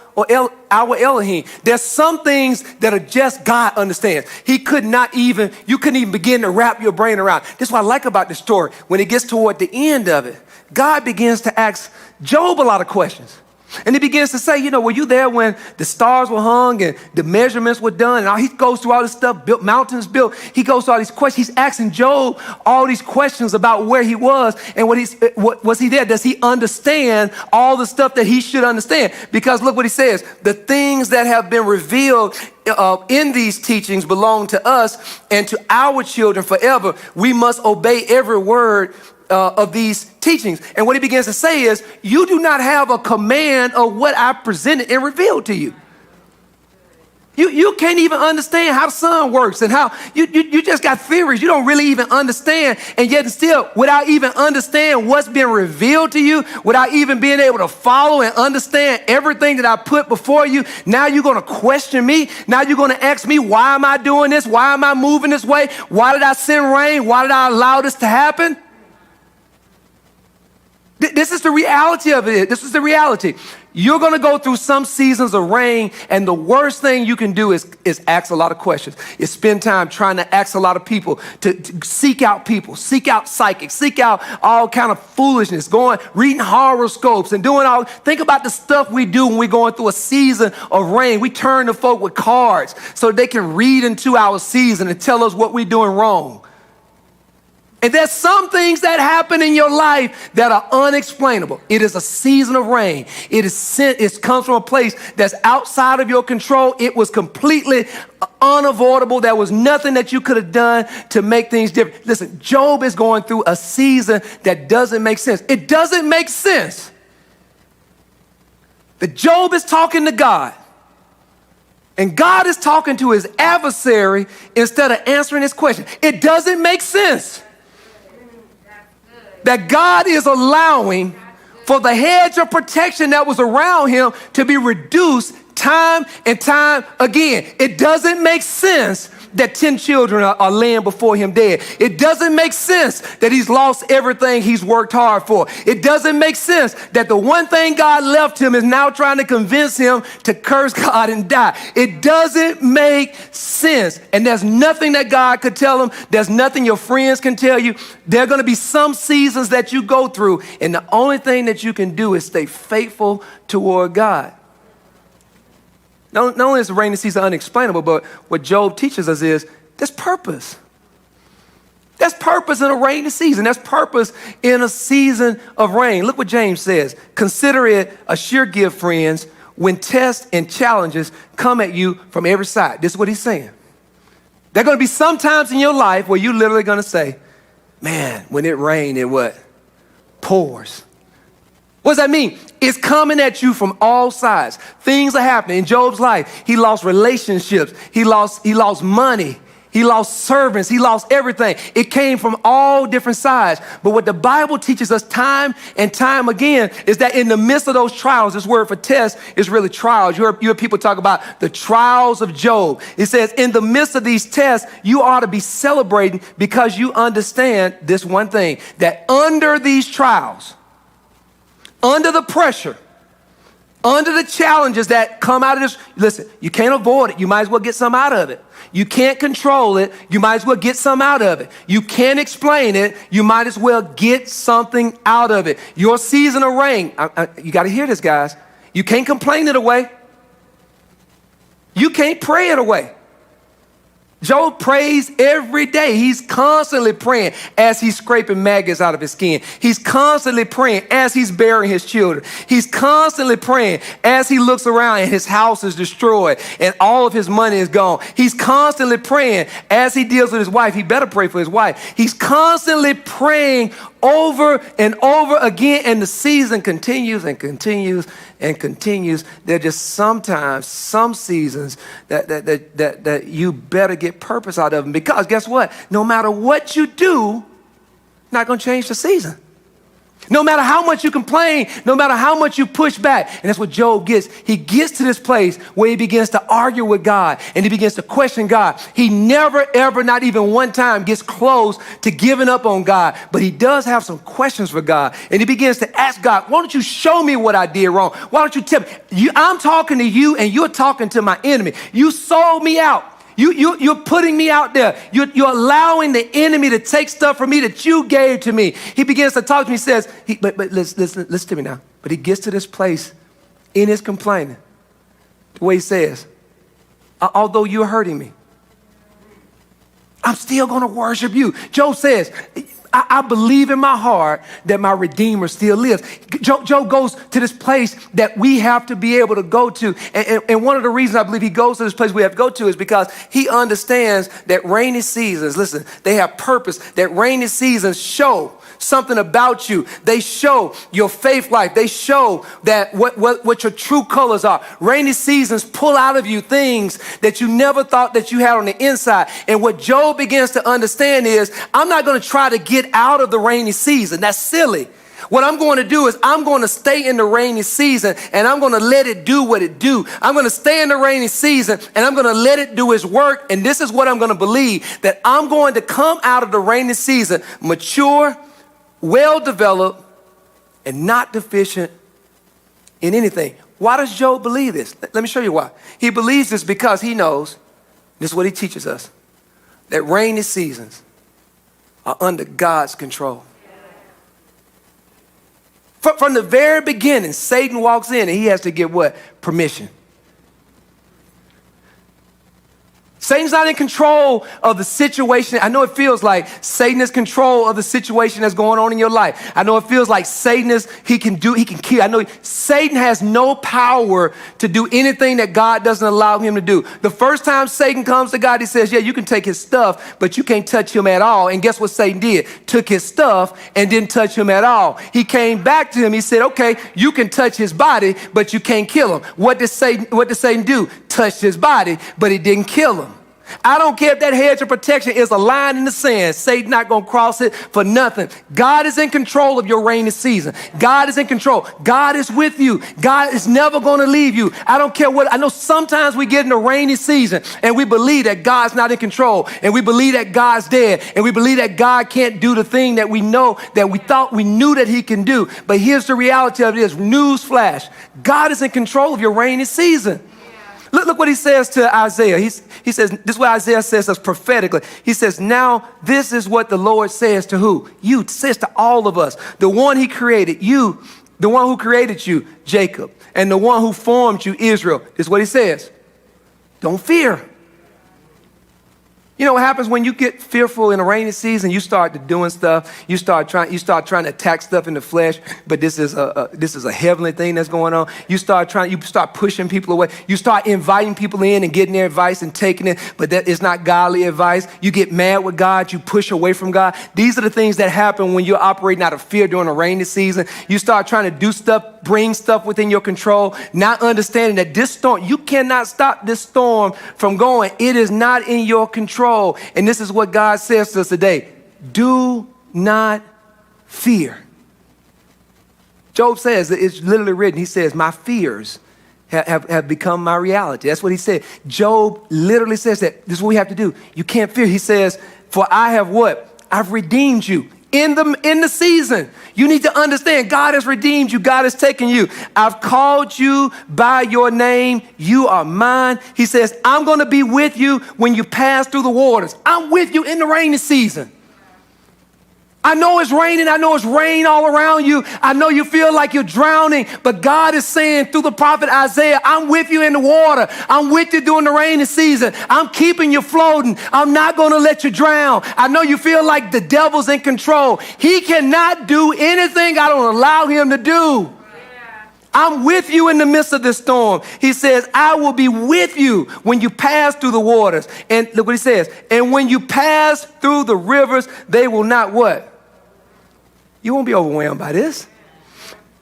our Elohim. There's some things that are just God understands. You couldn't even begin to wrap your brain around. This is what I like about this story. When it gets toward the end of it, God begins to ask Job a lot of questions. And he begins to say, were you there when the stars were hung and the measurements were done? And he goes through all this stuff, built mountains built. He goes through all these questions. He's asking Job all these questions about where he was and was he there? Does he understand all the stuff that he should understand? Because look what he says. The things that have been revealed in these teachings belong to us and to our children forever. We must obey every word of these teachings. And what he begins to say is, you do not have a command of what I presented and revealed to you. You can't even understand how the sun works and how you just got theories. You don't really even understand. And yet still, without even understanding what's been revealed to you, without even being able to follow and understand everything that I put before you, now you're going to question me. Now you're going to ask me, why am I doing this? Why am I moving this way? Why did I send rain? Why did I allow this to happen? This is the reality of it. This is the reality. You're going to go through some seasons of rain, and the worst thing you can do is ask a lot of questions. Is spend time trying to ask a lot of people, to seek out people, seek out psychics, seek out all kind of foolishness, reading horoscopes and doing all. Think about the stuff we do when we're going through a season of rain. We turn to folk with cards so they can read into our season and tell us what we're doing wrong. And there's some things that happen in your life that are unexplainable. It is a season of rain. It comes from a place that's outside of your control. It was completely unavoidable. There was nothing that you could have done to make things different. Listen, Job is going through a season that doesn't make sense. It doesn't make sense that Job is talking to God, and God is talking to his adversary instead of answering his question. It doesn't make sense that God is allowing for the hedge of protection that was around him to be reduced time and time again. It doesn't make sense that 10 children are laying before him dead. It doesn't make sense that he's lost everything he's worked hard for. It doesn't make sense that the one thing God left him is now trying to convince him to curse God and die. It doesn't make sense. And there's nothing that God could tell him. There's nothing your friends can tell you. There are going to be some seasons that you go through, and the only thing that you can do is stay faithful toward God. Not only is the rainy season unexplainable, but what Job teaches us is there's purpose. There's purpose in a rainy season. There's purpose in a season of rain. Look what James says. Consider it a sheer gift, friends, when tests and challenges come at you from every side. This is what he's saying. There are going to be some times in your life where you're literally going to say, man, when it rains, it what? Pours. What does that mean? It's coming at you from all sides. Things are happening. In Job's life, he lost relationships. He lost money. He lost servants. He lost everything. It came from all different sides. But what the Bible teaches us time and time again is that in the midst of those trials, this word for test is really trials. You hear people talk about the trials of Job. It says in the midst of these tests, you ought to be celebrating because you understand this one thing, that under these trials, under the pressure, under the challenges that come out of this, listen, you can't avoid it. You might as well get some out of it. You can't control it. You might as well get some out of it. You can't explain it. You might as well get something out of it. Your season of rain, you got to hear this, guys. You can't complain it away. You can't pray it away. Job prays every day. He's constantly praying as he's scraping maggots out of his skin. He's constantly praying as he's burying his children. He's constantly praying as he looks around and his house is destroyed and all of his money is gone. He's constantly praying as he deals with his wife. He better pray for his wife. He's constantly praying over and over again, and the season continues and continues and continues. There are just sometimes some seasons that you better get purpose out of them, because guess what? No matter what you do, not going to change the season. No matter how much you complain, no matter how much you push back. And that's what Job gets. He gets to this place where he begins to argue with God and he begins to question God. He never, ever, not even one time gets close to giving up on God, but he does have some questions for God. And he begins to ask God, why don't you show me what I did wrong? Why don't you tell me? I'm talking to you and you're talking to my enemy. You sold me out. You're putting me out there. You're allowing the enemy to take stuff from me that you gave to me. He begins to talk to me. He says, but listen to me now. But he gets to this place in his complaining, the way he says, although you're hurting me, I'm still going to worship you. Job says, I believe in my heart that my Redeemer still lives. Job goes to this place that we have to be able to go to. And one of the reasons I believe he goes to this place we have to go to is because he understands that rainy seasons, listen, they have purpose. That rainy seasons show something about you. They show your faith life. They show that what your true colors are. Rainy seasons pull out of you things that you never thought that you had on the inside. And what Job begins to understand is, I'm not going to try to get out of the rainy season. That's silly. What I'm going to do is I'm going to stay in the rainy season and I'm going to let it do what it do. I'm going to stay in the rainy season and I'm going to let it do its work. And this is what I'm going to believe, that I'm going to come out of the rainy season mature, well-developed, and not deficient in anything. Why does Job believe this? Let me show you why. He believes this because he knows, this is what he teaches us, that rainy seasons are under God's control. From the very beginning, Satan walks in and he has to get what? Permission. Satan's not in control of the situation. I know it feels like Satan is control of the situation that's going on in your life. I know it feels like he can kill. I know Satan has no power to do anything that God doesn't allow him to do. The first time Satan comes to God, he says, yeah, you can take his stuff, but you can't touch him at all. And guess what Satan did? Took his stuff and didn't touch him at all. He came back to him. He said, okay, you can touch his body, but you can't kill him. What did Satan do? Touched his body, but he didn't kill him. I don't care if that hedge of protection is a line in the sand. Satan's not going to cross it for nothing. God is in control of your rainy season. God is in control. God is with you. God is never going to leave you. I don't care what. I know sometimes we get in a rainy season and we believe that God's not in control, and we believe that God's dead, and we believe that God can't do the thing that we know, that we thought we knew that he can do. But here's the reality of it is, news flash, God is in control of your rainy season. Look what he says to Isaiah. He says, this is what Isaiah says us prophetically. He says, now this is what the Lord says to who? You. Says to all of us. The one he created, you. The one who created you, Jacob. And the one who formed you, Israel. This is what he says. Don't fear. You know what happens when you get fearful in a rainy season? You start doing stuff. You start trying to attack stuff in the flesh. But this is a heavenly thing that's going on. You start pushing people away. You start inviting people in and getting their advice and taking it. But that is not godly advice. You get mad with God. You push away from God. These are the things that happen when you're operating out of fear during a rainy season. You start trying to do stuff bring stuff within your control, not understanding that this storm, you cannot stop this storm from going. It is not in your control. And this is what God says to us today. Do not fear. Job says, it's literally written, he says, my fears have become my reality. That's what he said. Job literally says that. This is what we have to do. You can't fear. He says, for I have what? I've redeemed you in the season. You need to understand God has redeemed you. God has taken you. I've called you by your name. You are mine. He says, I'm going to be with you when you pass through the waters. I'm with you in the rainy season. I know it's raining. I know it's rain all around you. I know you feel like you're drowning, but God is saying through the prophet Isaiah, I'm with you in the water. I'm with you during the rainy season. I'm keeping you floating. I'm not going to let you drown. I know you feel like the devil's in control. He cannot do anything I don't allow him to do. I'm with you in the midst of this storm. He says, I will be with you when you pass through the waters. And look what he says. And when you pass through the rivers, they will not what? You won't be overwhelmed by this.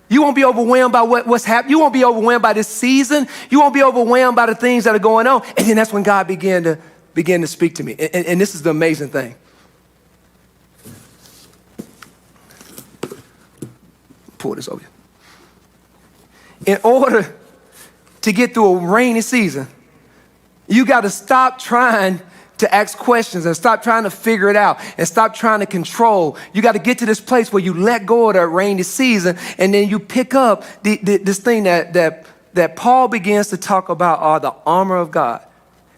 You won't be overwhelmed by what's happening. You won't be overwhelmed by this season. You won't be overwhelmed by the things that are going on. And then that's when God began to speak to me. And this is the amazing thing. Pull this over here. In order to get through a rainy season, you got to stop trying to ask questions and stop trying to figure it out and stop trying to control. You got to get to this place where you let go of that rainy season and then you pick up this thing that Paul begins to talk about are the armor of God.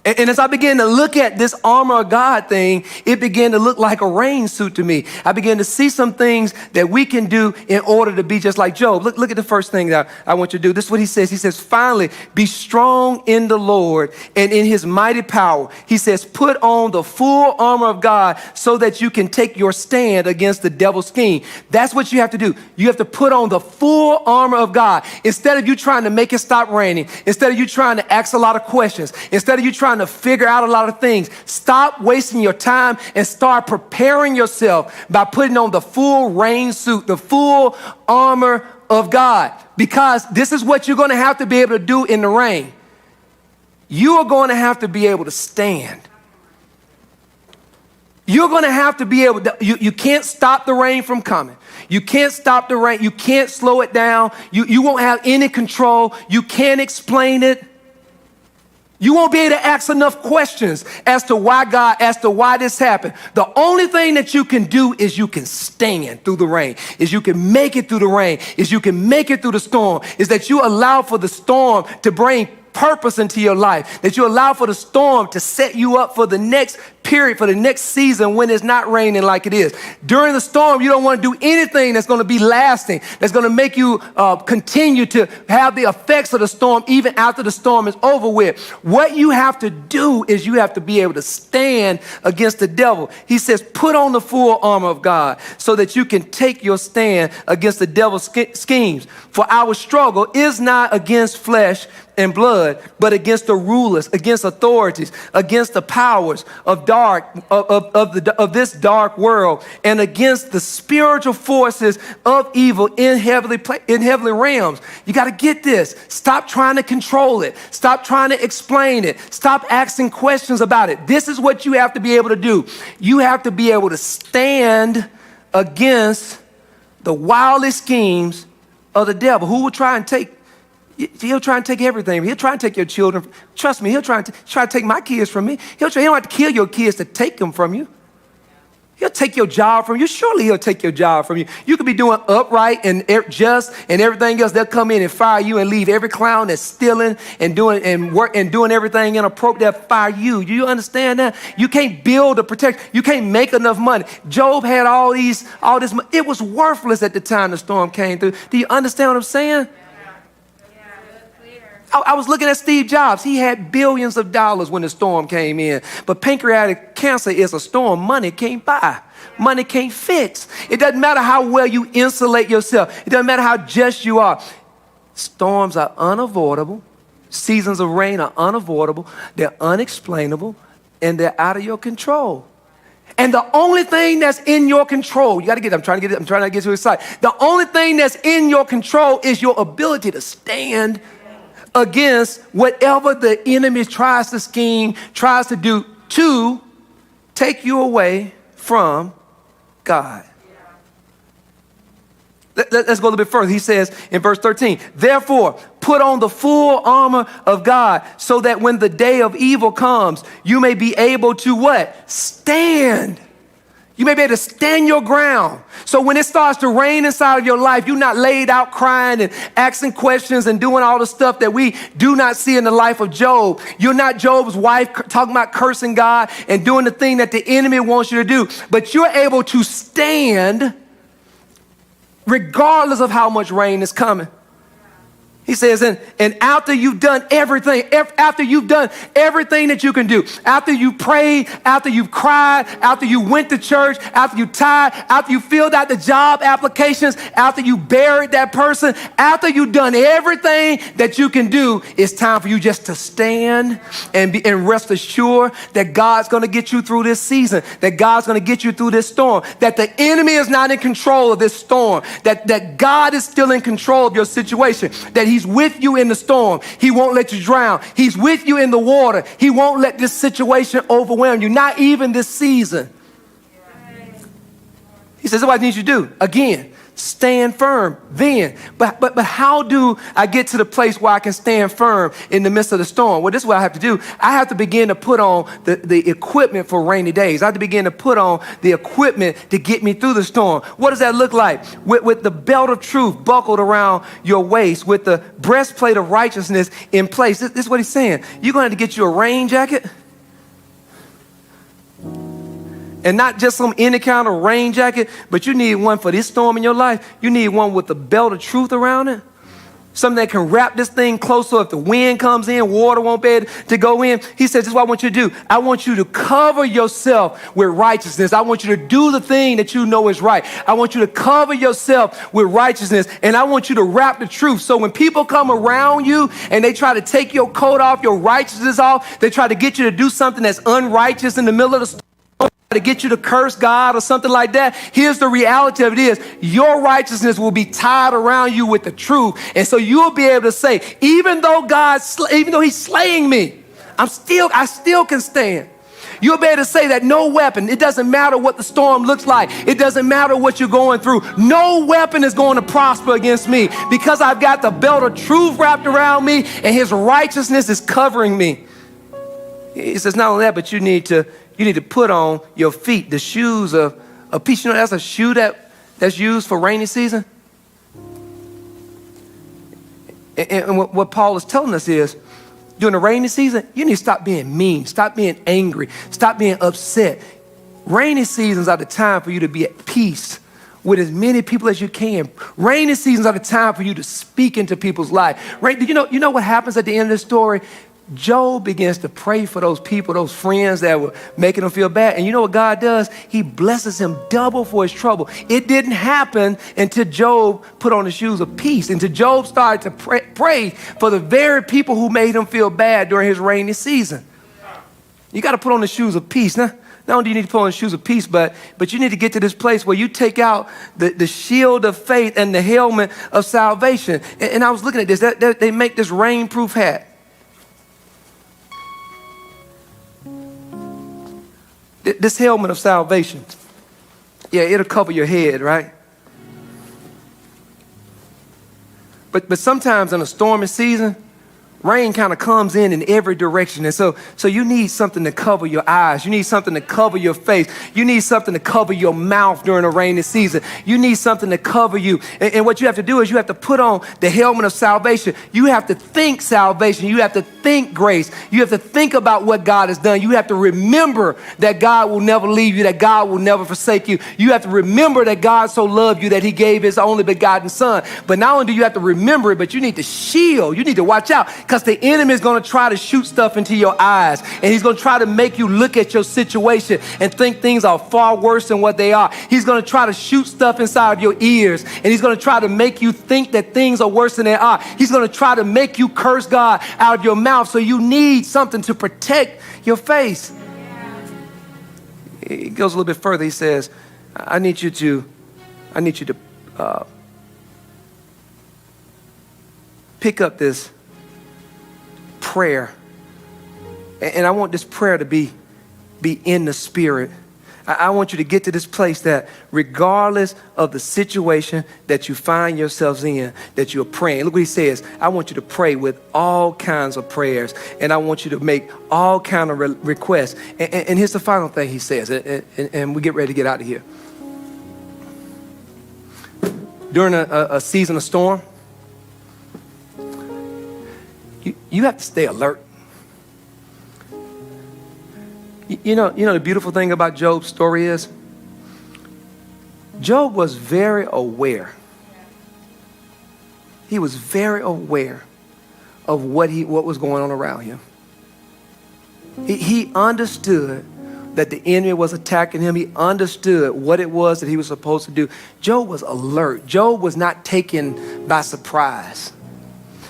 And as I began to look at this armor of God thing, it began to look like a rain suit to me. I began to see some things that we can do in order to be just like Job. Look at the first thing that I want you to do. This is what he says. He says, finally, be strong in the Lord and in his mighty power. He says, put on the full armor of God so that you can take your stand against the devil's scheme. That's what you have to do. You have to put on the full armor of God. Instead of you trying to make it stop raining, instead of you trying to ask a lot of questions, instead of you trying to figure out a lot of things, stop wasting your time and start preparing yourself by putting on the full rain suit, the full armor of God. Because this is what you're going to have to be able to do in the rain. You are going to have to be able to stand. You're going to have to be able to, you can't stop the rain from coming. You can't stop the rain. You can't slow it down. You won't have any control. You can't explain it. You won't be able to ask enough questions as to why this happened. The only thing that you can do is you can stand through the rain, is you can make it through the rain, is you can make it through the storm, is that you allow for the storm to bring purpose into your life, that you allow for the storm to set you up for the next period, for the next season when it's not raining like it is. During the storm, you don't want to do anything that's going to be lasting, that's going to make you continue to have the effects of the storm even after the storm is over with. What you have to do is you have to be able to stand against the devil. He says, put on the full armor of God so that you can take your stand against the devil's schemes. For our struggle is not against flesh and blood, but against the rulers, against authorities, against the powers of this dark world, and against the spiritual forces of evil in heavenly realms. You got to get this. Stop trying to control it. Stop trying to explain it. Stop asking questions about it. This is what you have to be able to do. You have to be able to stand against the wildest schemes of the devil, who will try and take. He'll try and take everything. He'll try and take your children. Trust me, he'll try to take my kids from me. He don't have to kill your kids to take them from you. He'll take your job from you. Surely he'll take your job from you. You could be doing upright and just and everything else. They'll come in and fire you and leave every clown that's stealing and doing everything inappropriate. They'll fire you. Do you understand that? You can't build or protect. You can't make enough money. Job had all this money. It was worthless at the time the storm came through. Do you understand what I'm saying? I was looking at Steve Jobs. He had billions of dollars when the storm came in. But pancreatic cancer is a storm money can't buy. Money can't fix. It doesn't matter how well you insulate yourself. It doesn't matter how just you are. Storms are unavoidable. Seasons of rain are unavoidable. They're unexplainable. And they're out of your control. And the only thing that's in your control, I'm trying not to get too excited. The only thing that's in your control is your ability to stand against whatever the enemy tries to scheme, tries to do to take you away from God. Let's go a little bit further. He says in verse 13, therefore, put on the full armor of God so that when the day of evil comes, you may be able to what? Stand. You may be able to stand your ground. So when it starts to rain inside of your life, you're not laid out crying and asking questions and doing all the stuff that we do not see in the life of Job. You're not Job's wife talking about cursing God and doing the thing that the enemy wants you to do. But you're able to stand regardless of how much rain is coming. He says, and after you've done everything, after you've done everything that you can do, after you prayed, after you've cried, after you went to church, after you tithed, after you filled out the job applications, after you buried that person, after you've done everything that you can do, it's time for you just to stand and rest assured that God's going to get you through this season, that God's going to get you through this storm, that the enemy is not in control of this storm, that God is still in control of your situation, that He's with you in the storm. He won't let you drown. He's with you in the water. He won't let this situation overwhelm you, not even this season. He says, what I need you to do, again, stand firm then. But how do I get to the place where I can stand firm in the midst of the storm? Well, this is what I have to do. I have to begin to put on the equipment for rainy days. I have to begin to put on the equipment to get me through the storm. What does that look like? With the belt of truth buckled around your waist, with the breastplate of righteousness in place. This is what he's saying. You're going to have to get you a rain jacket. And not just some any kind of rain jacket, but you need one for this storm in your life. You need one with the belt of truth around it. Something that can wrap this thing close so if the wind comes in, water won't be able to go in. He says, this is what I want you to do. I want you to cover yourself with righteousness. I want you to do the thing that you know is right. I want you to cover yourself with righteousness. And I want you to wrap the truth. So when people come around you and they try to take your coat off, your righteousness off, they try to get you to do something that's unrighteous in the middle of the storm, to get you to curse God or something like that. Here's the reality of it is your righteousness will be tied around you with the truth. And so you'll be able to say, even though He's slaying me, I still can stand. You'll be able to say that no weapon, it doesn't matter what the storm looks like. It doesn't matter what you're going through. No weapon is going to prosper against me because I've got the belt of truth wrapped around me and His righteousness is covering me. He says, not only that, but you need to put on your feet the shoes of peace. You know, that's a shoe that's used for rainy season. And what Paul is telling us is, during the rainy season, you need to stop being mean, stop being angry, stop being upset. Rainy seasons are the time for you to be at peace with as many people as you can. Rainy seasons are the time for you to speak into people's life. You know what happens at the end of the story? Job begins to pray for those people, those friends that were making him feel bad. And you know what God does? He blesses him double for his trouble. It didn't happen until Job put on the shoes of peace, until Job started to pray for the very people who made him feel bad during his rainy season. You got to put on the shoes of peace. Not only do you need to put on the shoes of peace, but you need to get to this place where you take out the shield of faith and the helmet of salvation. And I was looking at this. They make this rainproof hat. This helmet of salvation, yeah, it'll cover your head, right? But sometimes in a stormy season, rain kind of comes in every direction. And so you need something to cover your eyes. You need something to cover your face. You need something to cover your mouth during a rainy season. You need something to cover you. And what you have to do is you have to put on the helmet of salvation. You have to think salvation. You have to think grace. You have to think about what God has done. You have to remember that God will never leave you, that God will never forsake you. You have to remember that God so loved you that He gave His only begotten Son. But not only do you have to remember it, but you need to shield. You need to watch out. Because the enemy is going to try to shoot stuff into your eyes. And he's going to try to make you look at your situation and think things are far worse than what they are. He's going to try to shoot stuff inside of your ears. And he's going to try to make you think that things are worse than they are. He's going to try to make you curse God out of your mouth. So you need something to protect your face. It goes a little bit further. He says, I need you to pick up this prayer. And I want this prayer to be in the spirit. I want you to get to this place that regardless of the situation that you find yourselves in, that you're praying. Look what he says. I want you to pray with all kinds of prayers, and I want you to make all kinds of requests. And here's the final thing he says, and we get ready to get out of here. During a season of storm, you have to stay alert. You know the beautiful thing about Job's story is Job was very aware. He was very aware of what was going on around him. He understood that the enemy was attacking him. He understood what it was that he was supposed to do. Job was alert. Job was not taken by surprise.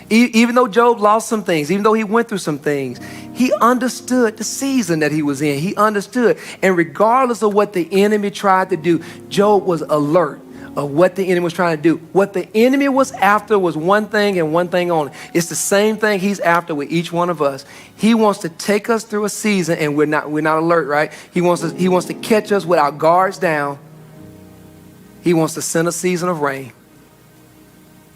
Even though Job lost some things, even though he went through some things, he understood the season that he was in. He understood. And regardless of what the enemy tried to do, Job was alert of what the enemy was trying to do. What the enemy was after was one thing and one thing only. It's the same thing he's after with each one of us. He wants to take us through a season and we're not alert, right? He wants to catch us with our guards down. He wants to send a season of rain.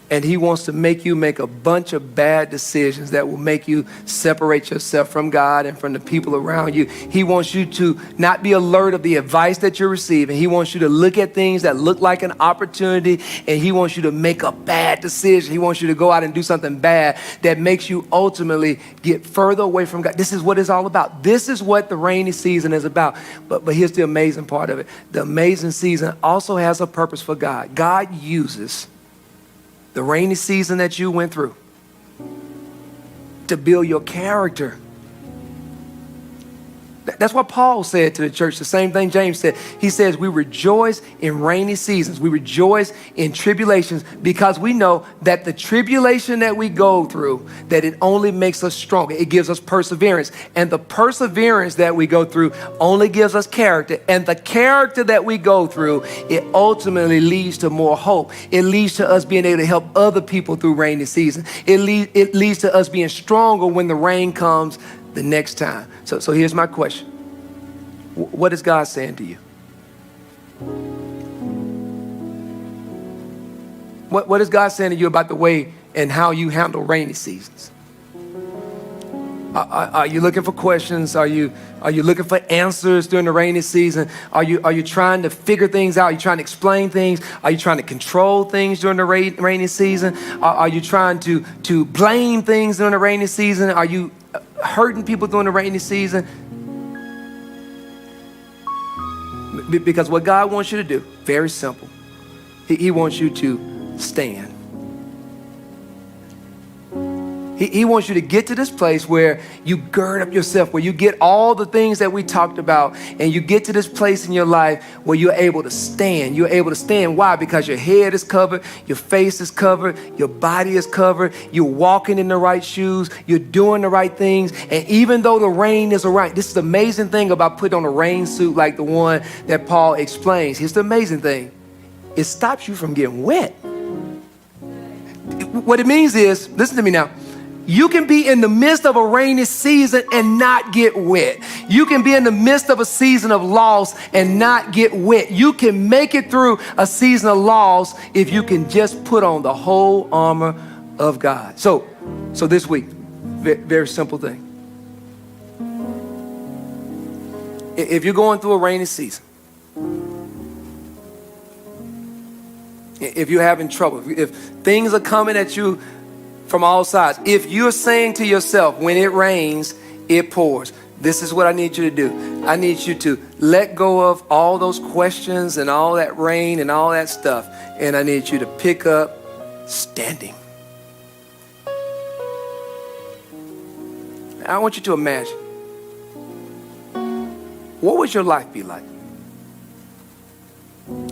And he wants to make you make a bunch of bad decisions that will make you separate yourself from God and from the people around you. He wants you to not be alert of the advice that you're receiving. He wants you to look at things that look like an opportunity, and he wants you to make a bad decision. He wants you to go out and do something bad that makes you ultimately get further away from God. This is what it's all about. This is what the rainy season is about. But here's the amazing part of it. The amazing season also has a purpose for God. God uses the rainy season that you went through to build your character. That's what Paul said to the church. The same thing James said. He says, we rejoice in rainy seasons. We rejoice in tribulations because we know that the tribulation that we go through, that it only makes us stronger. It gives us perseverance. And the perseverance that we go through only gives us character. And the character that we go through, it ultimately leads to more hope. It leads to us being able to help other people through rainy season. It leads to us being stronger when the rain comes the next time. So here's my question. What is God saying to you? What is God saying to you about the way and how you handle rainy seasons? Are you looking for questions? Are you looking for answers during the rainy season? Are you trying to figure things out? Are you trying to explain things? Are you trying to control things during the rainy season? Are you trying to blame things during the rainy season? Are you hurting people during the rainy season? Because what God wants you to do, very simple. He wants you to stand. He wants you to get to this place where you gird up yourself, where you get all the things that we talked about, and you get to this place in your life where you're able to stand. You're able to stand. Why? Because your head is covered, your face is covered, your body is covered, you're walking in the right shoes, you're doing the right things. And even though the rain is around, this is the amazing thing about putting on a rain suit like the one that Paul explains. Here's the amazing thing. It stops you from getting wet. What it means is, listen to me now, you can be in the midst of a rainy season and not get wet. You can be in the midst of a season of loss and not get wet. You can make it through a season of loss if you can just put on the whole armor of God. So this week, very simple thing. If you're going through a rainy season, if you're having trouble, if things are coming at you from all sides, if you're saying to yourself, when it rains, it pours, this is what I need you to do. I need you to let go of all those questions and all that rain and all that stuff. And I need you to pick up standing. I want you to imagine, what would your life be like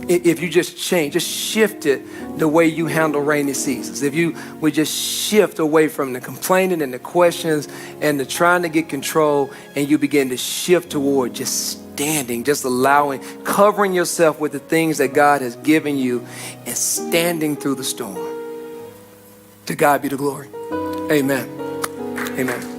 if you just shifted the way you handle rainy seasons? If you would just shift away from the complaining and the questions and the trying to get control, and you begin to shift toward just standing, just allowing, covering yourself with the things that God has given you and standing through the storm. To God be the glory. Amen. Amen.